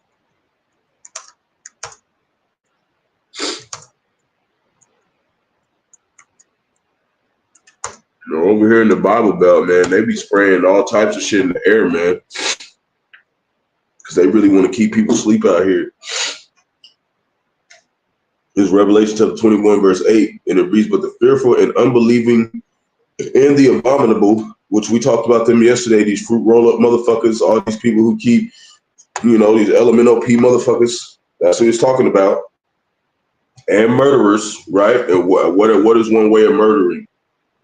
Over here in the Bible Belt, man, they be spraying all types of shit in the air, man. Because they really want to keep people asleep out here. This Revelation chapter 21, verse 8, and it reads, but the fearful and unbelieving and the abominable, which we talked about them yesterday, these fruit roll-up motherfuckers, all these people who keep, these elemental P motherfuckers, that's what he's talking about. And murderers, right? And what is one way of murdering?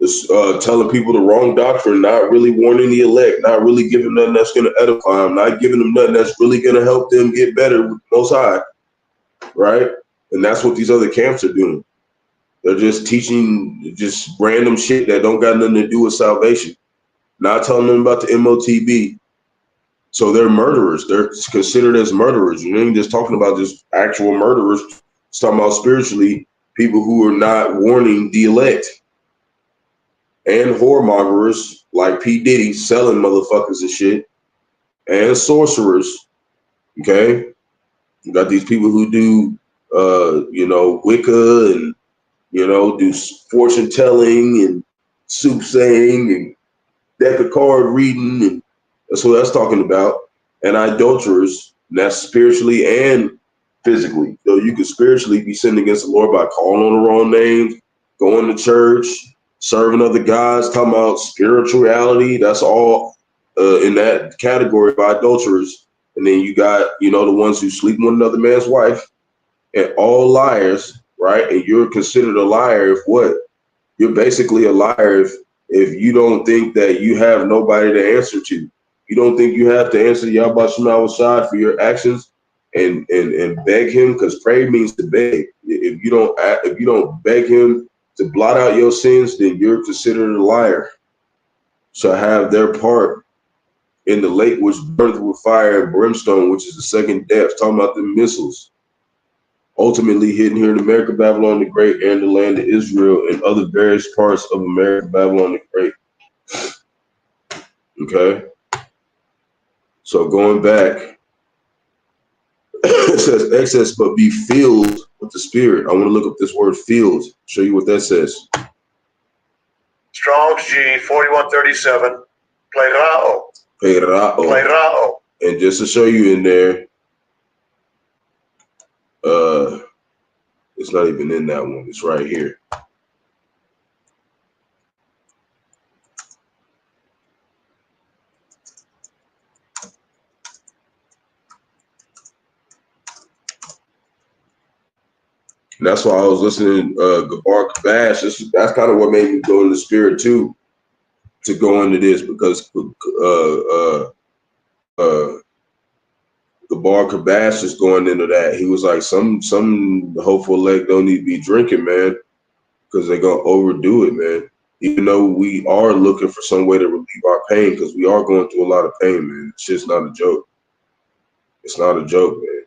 It's telling people the wrong doctrine, not really warning the elect, not really giving them nothing that's going to edify them, not giving them nothing that's really going to help them get better with the Most High, right? And that's what these other camps are doing. They're just teaching just random shit that don't got nothing to do with salvation, not telling them about the MOTB. So they're murderers. They're considered as murderers. You ain't just talking about just actual murderers. It's talking about spiritually people who are not warning the elect. And whoremongers like P. Diddy selling motherfuckers and shit. And sorcerers. Okay? You got these people who do, Wicca and, do fortune telling and soothsaying and deck of card reading. And that's what that's talking about. And idolaters, and that's spiritually and physically. So you could spiritually be sinning against the Lord by calling on the wrong names, going to church, serving other gods, talking about spirituality. That's all in that category of adulterers. And then you got, the ones who sleep with another man's wife, and all liars, right? And you're considered a liar if what? You're basically a liar if you don't think that you have nobody to answer to. You don't think you have to answer Yahawashi for your actions and beg him, because pray means to beg. If you don't beg him to blot out your sins, then you're considered a liar. Shall have their part in the lake which burneth with fire and brimstone, which is the second death. Talking about the missiles. Ultimately hidden here in America, Babylon the Great, and the land of Israel, and other various parts of America, Babylon the Great. Okay? So going back, it says excess, but be filled with the Spirit. I want to look up this word filled, show you what that says. Strong's G 4137. Plerao. Plerao. Plerao. And just to show you in there, It's not even in that one. It's right here. And that's why I was listening Barak Bash. That's kind of what made me go in the spirit too, to go into this, because Barak Bash is going into that. He was like, some hopeful elect don't need to be drinking, man, because they're gonna overdo it, man. Even though we are looking for some way to relieve our pain, because we are going through a lot of pain, man. It's just not a joke. It's not a joke, man.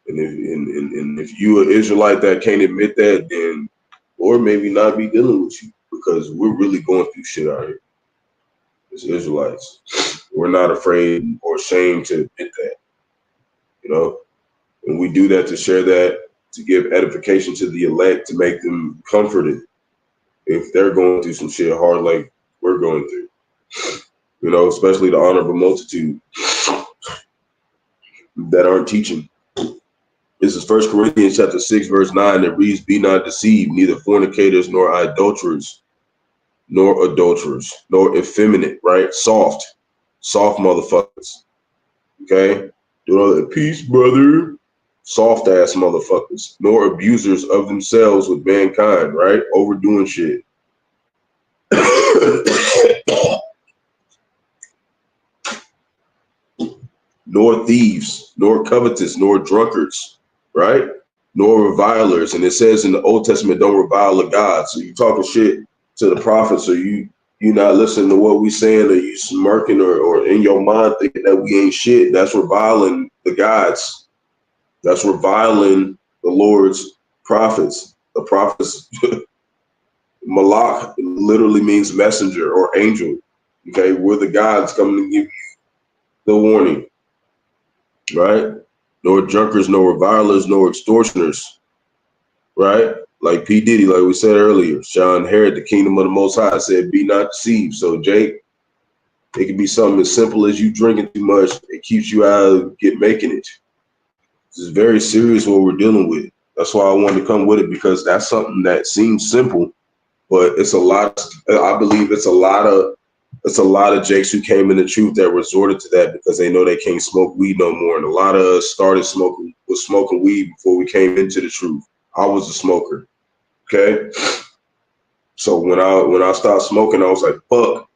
And if you an Israelite that can't admit that, then Lord maybe not be dealing with you, because we're really going through shit out here as Israelites. We're not afraid or ashamed to admit that, you know. And we do that to share that, to give edification to the elect, to make them comforted if they're going through some shit hard like we're going through, you know, especially the honorable multitude that aren't teaching. This is 1 Corinthians chapter 6, verse 9. That reads, "Be not deceived, neither fornicators, nor idolaters, nor effeminate," right? Soft motherfuckers. Okay? Do all that, peace, brother. Soft ass motherfuckers. Nor abusers of themselves with mankind, right? Overdoing shit. Nor thieves, nor covetous, nor drunkards, right? Nor revilers. And it says in the Old Testament, don't revile the God. So you talking shit to the prophets, or you not listening to what we saying, or you smirking or in your mind thinking that we ain't shit. That's reviling the gods. That's reviling the Lord's prophets. The prophets, Malach literally means messenger or angel. Okay, we're the gods coming to give you the warning. Right? Nor drunkards, nor revilers, nor extortioners, right? Like P. Diddy, like we said earlier, shall inherit the kingdom of the Most High. Said, be not deceived. So, Jake, it can be something as simple as you drinking too much. It keeps you out of making it. This is very serious what we're dealing with. That's why I wanted to come with it, because that's something that seems simple, but it's a lot. I believe it's a lot of Jakes who came in the truth that resorted to that because they know they can't smoke weed no more. And a lot of us started smoking weed before we came into the truth. I was a smoker. Okay. So when I stopped smoking, I was like, fuck,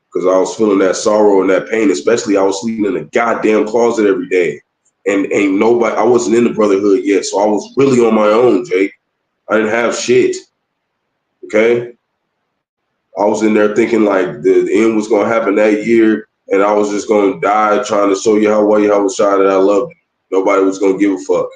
because I was feeling that sorrow and that pain, especially I was sleeping in a goddamn closet every day. And ain't nobody, I wasn't in the brotherhood yet. So I was really on my own, Jake. I didn't have shit. Okay. I was in there thinking like the end was gonna happen that year, and I was just gonna die trying to show Yahawashi that I loved him. Nobody was gonna give a fuck.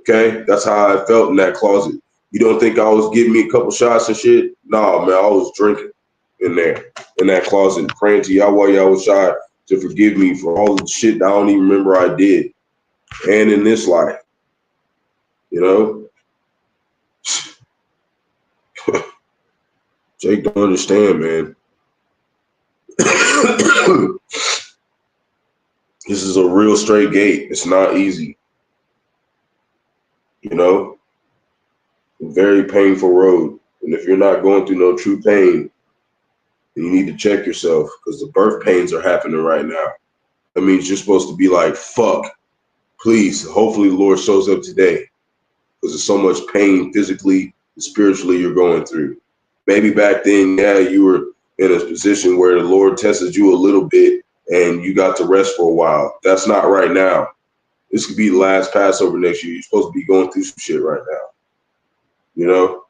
Okay, that's how I felt in that closet. You don't think I was giving me a couple shots and shit? Nah, man, I was drinking in there in that closet, praying to Yahawashi to forgive me for all the shit that I don't even remember I did, and in this life, you know. Jake don't understand, man. This is a real straight gate. It's not easy. You know, a very painful road. And if you're not going through no true pain, then you need to check yourself, because the birth pains are happening right now. That means you're supposed to be like, fuck, please, hopefully the Lord shows up today, because there's so much pain physically and spiritually you're going through. Maybe back then, yeah, you were in a position where the Lord tested you a little bit and you got to rest for a while. That's not right now. This could be the last Passover next year. You're supposed to be going through some shit right now. You know?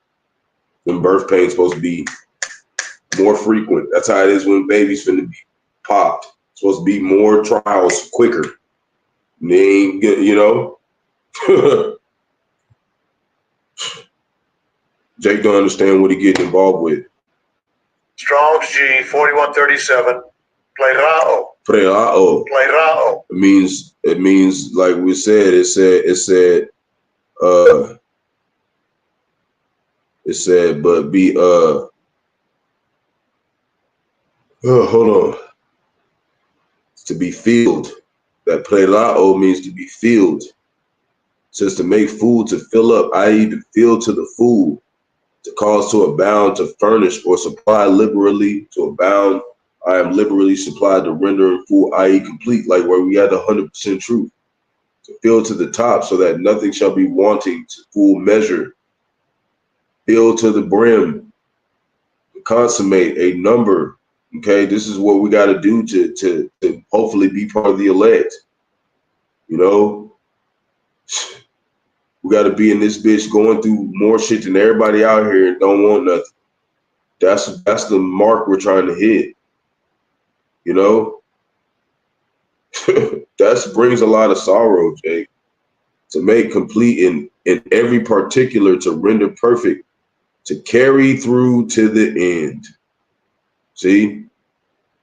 When birth pain's supposed to be more frequent. That's how it is when babies finna be popped. It's supposed to be more trials quicker. They ain't get, you know? Jake don't understand what he getting involved with. Strong's G 4137. Plerao. Plerao. Plerao. It means like we said, it said, but be hold on. To be filled. That plerao means to be filled. says to make food to fill up, i.e. to fill to the full, to cause to abound, to furnish or supply liberally, to abound. I am liberally supplied to render in full, i.e. complete, like where we had the 100% truth, to fill to the top so that nothing shall be wanting, to full measure, fill to the brim, to consummate a number. Okay, this is what we got to do to hopefully be part of the elect. You know, we got to be in this bitch going through more shit than everybody out here and don't want nothing. That's the mark we're trying to hit. You know, that brings a lot of sorrow, Jake. To make complete in every particular, to render perfect, to carry through to the end. See,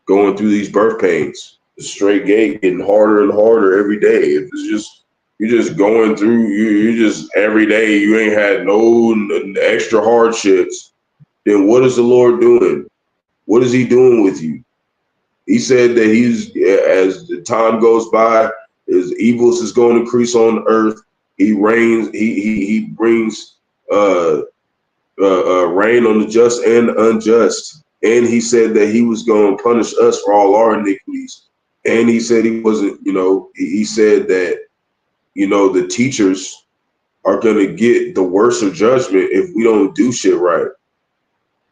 going through these birth pains, the straight gate getting harder and harder every day. If it's just you're just going through, you just every day you ain't had no extra hardships. Then what is the Lord doing? What is He doing with you? He said that He's, as the time goes by, His evils is going to increase on earth. He reigns. He brings rain on the just and unjust. And He said that He was going to punish us for all our iniquities. And He said He wasn't. You know, He said that, you know, the teachers are going to get the worst of judgment if we don't do shit right.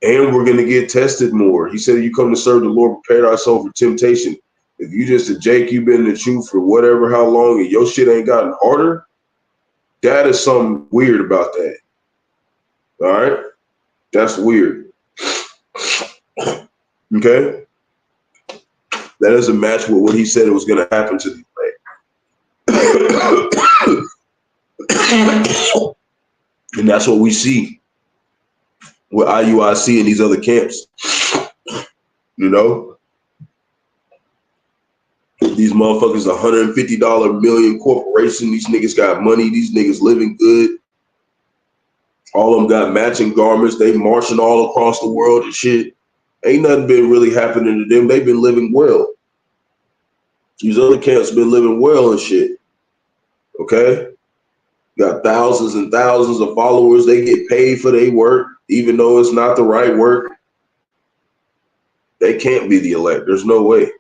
And we're going to get tested more. He said, you come to serve the Lord, prepare ourselves for temptation. If you just a Jake, you've been in the truth for whatever, how long, and your shit ain't gotten harder, that is something weird about that. All right? That's weird. Okay? That doesn't match with what he said it was going to happen to these men. And that's what we see with IUIC and these other camps. You know? These motherfuckers, $150 million corporation. These niggas got money. These niggas living good. All of them got matching garments. They marching all across the world and shit. Ain't nothing been really happening to them. They've been living well. These other camps been living well and shit. Okay? Got thousands and thousands of followers. They get paid for their work, even though it's not the right work. They can't be the elect. There's no way.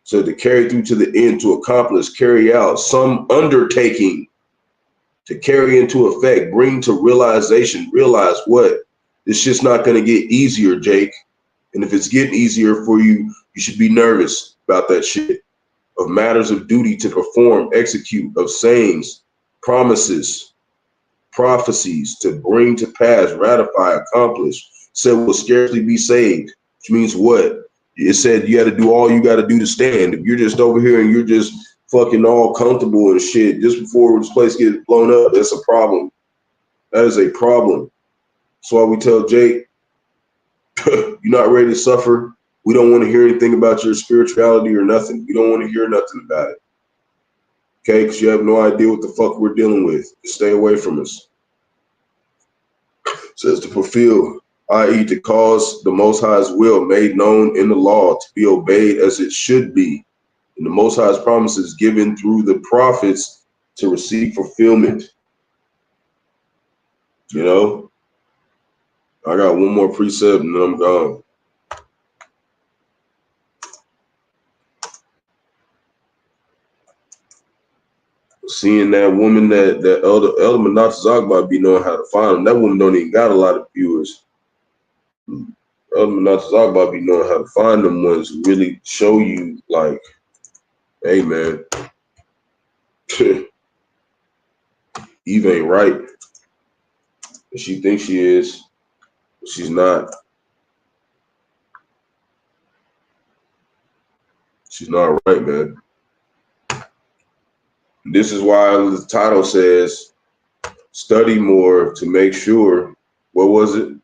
So to carry through to the end, to accomplish, carry out some undertaking, to carry into effect, bring to realization, realize what? This shit's not going to get easier, Jake. And if it's getting easier for you, you should be nervous about that shit. Of matters of duty to perform, execute, of sayings, promises, prophecies, to bring to pass, ratify, accomplish, said will scarcely be saved, which means what? It said you got to do all you got to do to stand. If you're just over here and you're just fucking all comfortable and shit just before this place gets blown up, that's a problem. That is a problem. That's why we tell Jake, you're not ready to suffer. We don't want to hear anything about your spirituality or nothing. We don't want to hear nothing about it. Okay, because you have no idea what the fuck we're dealing with. Just stay away from us. It says to fulfill, i.e. to cause the Most High's will made known in the law to be obeyed as it should be. And the Most High's promises given through the prophets to receive fulfillment. You know? I got one more precept and then I'm gone. Seeing that woman, that Elder Menachezakba be knowing how to find them. That woman don't even got a lot of viewers. Elder Menachezakba be knowing how to find them ones who really show you like, hey man, Eve ain't right. She thinks she is, but she's not. She's not right, man. This is why the title says, study more to make sure, what was it?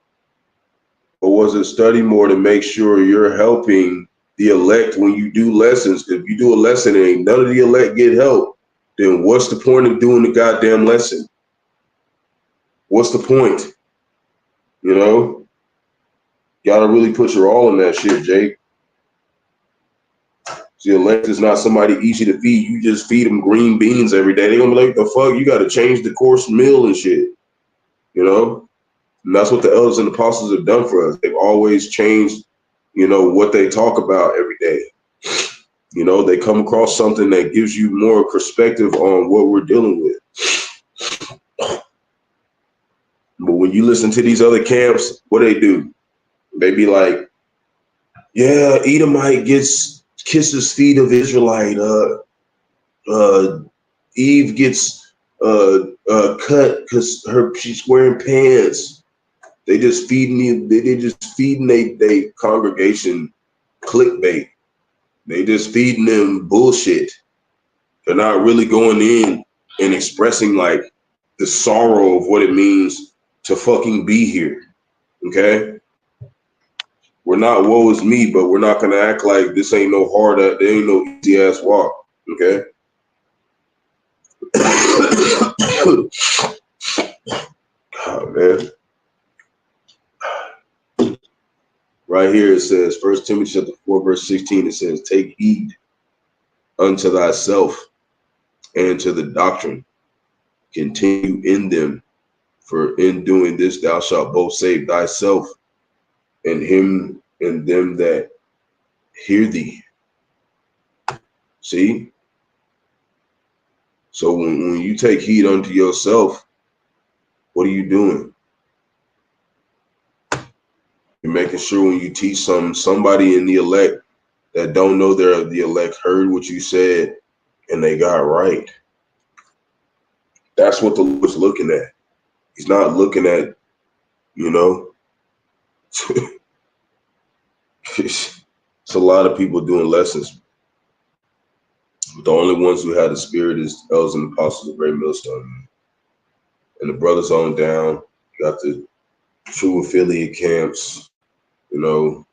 Or was it study more to make sure you're helping the elect when you do lessons? If you do a lesson and ain't none of the elect get help, then what's the point of doing the goddamn lesson? What's the point? You know? You gotta really put your all in that shit, Jake. See, elect is not somebody easy to feed. You just feed them green beans every day. They're going to be like, the fuck? You got to change the course meal and shit. You know? And that's what the elders and apostles have done for us. They've always changed, you know, what they talk about every day. You know, they come across something that gives you more perspective on what we're dealing with. But when you listen to these other camps, what they do? They be like, yeah, Edomite kisses feet of Israelite. Eve gets cut because she's wearing pants. They just feeding they congregation clickbait. They just feeding them bullshit. They're not really going in and expressing like the sorrow of what it means to fucking be here. Okay? We're not woe is me, but we're not gonna act like this ain't no there ain't no easy ass walk. Okay? Oh, man. Right here it says, 1 Timothy chapter 4, verse 16, it says, take heed unto thyself and to the doctrine. Continue in them, for in doing this thou shalt both save thyself and him and them that hear thee. See? So when you take heed unto yourself, what are you doing? You're making sure when you teach somebody in the elect that don't know they're the elect heard what you said and they got right. That's what the Lord's looking at. He's not looking at, you know, it's a lot of people doing lessons. But the only ones who had the spirit is elders and apostles of Great Millstone. And the brothers on down, you got the true affiliate camps, you know,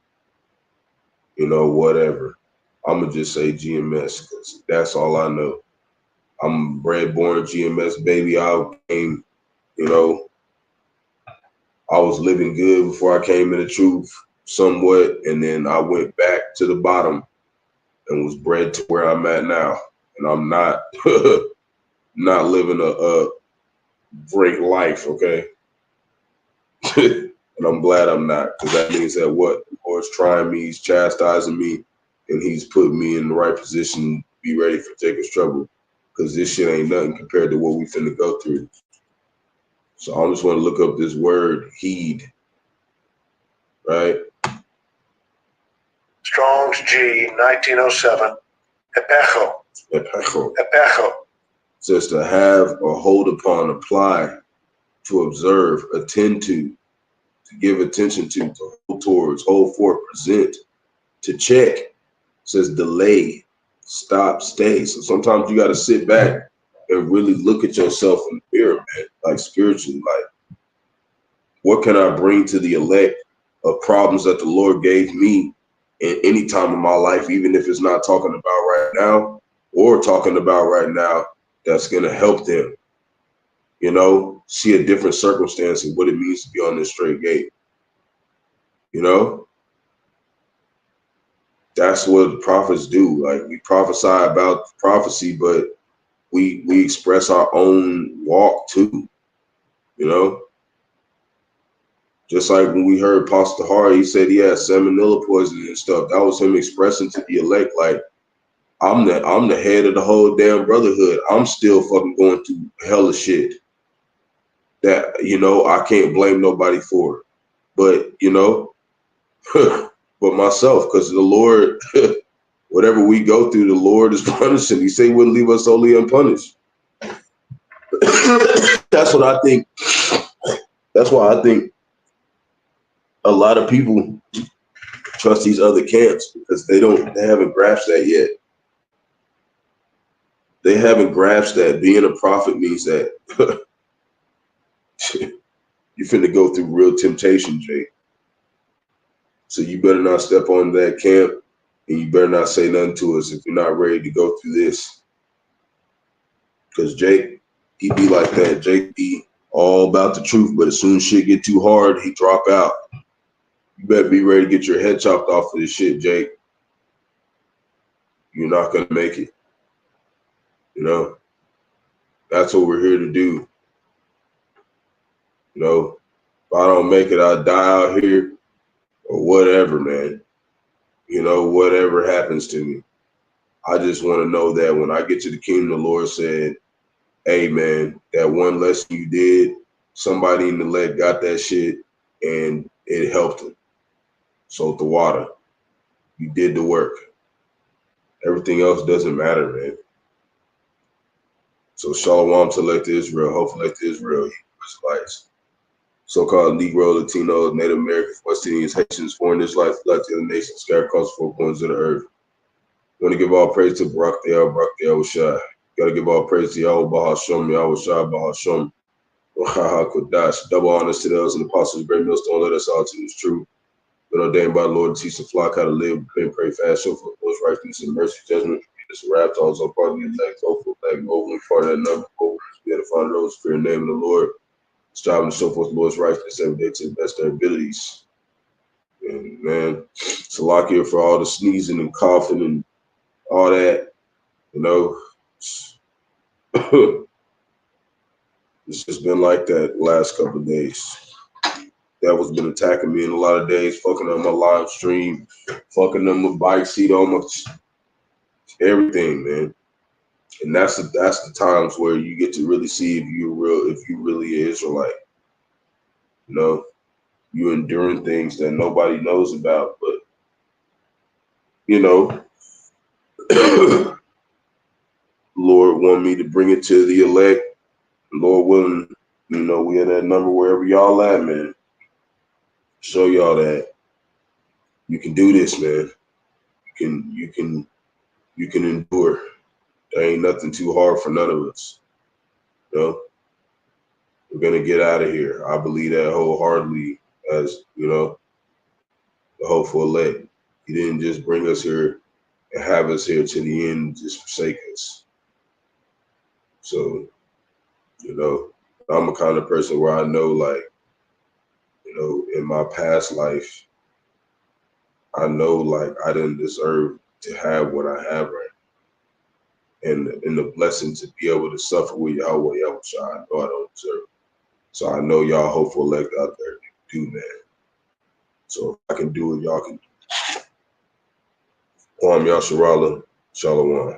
whatever. I'm going to just say GMS because that's all I know. I'm bred, born GMS baby. I came, you know, I was living good before I came in the truth somewhat. And then I went back to the bottom and was bred to where I'm at now. And I'm not, not living a great life, okay? And I'm glad I'm not, because that means that what? The Lord's trying me, he's chastising me, and he's putting me in the right position to be ready for Jacob's trouble. Because this shit ain't nothing compared to what we finna go through. So I just want to look up this word, heed. Right? Strong's G, 1907. Epecho. Epecho. Epecho. Says to have or hold upon, apply, to observe, attend to give attention to hold towards, hold for, present, to check. Says delay, stop, stay. So sometimes you got to sit back and really look at yourself in the mirror, man, like spiritually, like what can I bring to the elect of problems that the Lord gave me in any time of my life, even if it's not talking about right now or talking about right now, that's going to help them, you know, see a different circumstance and what it means to be on this straight gate. You know, that's what prophets do. Like we prophesy about prophecy, but we express our own walk too, you know. Just like when we heard Pastor Hari, he said he had salmonella poisoning and stuff. That was him expressing to the elect, like, I'm the head of the whole damn brotherhood. I'm still fucking going through hella shit that, you know, I can't blame nobody for. But, you know, but myself, because the Lord, whatever we go through, the Lord is punishing. He said he wouldn't leave us wholly unpunished. That's what I think. That's why I think a lot of people trust these other camps, because they haven't grasped that yet. They haven't grasped that being a prophet means that you're finna go through real temptation, Jake. So you better not step on that camp, and you better not say nothing to us if you're not ready to go through this. Because Jake, he be like that. Jake be all about the truth, but as soon as shit get too hard, he drop out. You better be ready to get your head chopped off for this shit, Jake. you're not gonna make it. You know, that's what we're here to do. You know, if I don't make it, I'll die out here or whatever, man. You know, whatever happens to me. I just want to know that when I get to the kingdom, the Lord said, hey, man, that one lesson you did, somebody in the leg got that shit and it helped them. Sold the water. You did the work. Everything else doesn't matter, man. So Shalom to elect Israel, hopefully elect Israel, Israelites, so-called Negro, Latinos, Native Americans, West Indians, Haitians, foreign Israelites, Latino nations, scattered across the 4 corners of the earth. You want to give all praise to Barak, Yahawashi. Got to give all praise to Yahawah, Bahasham, Yahawashi, Bahasham, Qadash. Double honors to those and apostles, great millstone, let us all to this truth. Been ordained by the Lord to teach the flock how to live, repent, pray, fast, show for most righteousness and mercy, judgment. This wrath also part of the elect, hopeful, like overly part of that number, over. We had to find those fear in the name of the Lord, striving to show forth the Lord's righteousness every day to the best of their abilities. And man, Salakia for all the sneezing and coughing and all that, you know. It's just been like that last couple of days. That was been attacking me in a lot of days, fucking on my live stream, fucking on my bike seat, on my everything, man. And that's the times where you get to really see if you really an Israelite. You know, you enduring things that nobody knows about, but you know, Lord want me to bring it to the elect. Lord willing, you know, we in that number wherever y'all at, man. Show y'all that you can do this, man. You can endure. There ain't nothing too hard for none of us. You know, we're gonna get out of here. I believe that wholeheartedly, as you know, the hopeful elect. He didn't just bring us here and have us here to the end, just forsake us. So, you know, I'm a kind of person where I know, like, you know, in my past life, I know, like, I didn't deserve to have what I have right now. And the blessing to be able to suffer with Yahawah, Yahawashi, I know I don't deserve. So I know y'all hopeful elect out there do, man. So if I can do it, y'all can do it. Yasharala, Shalom.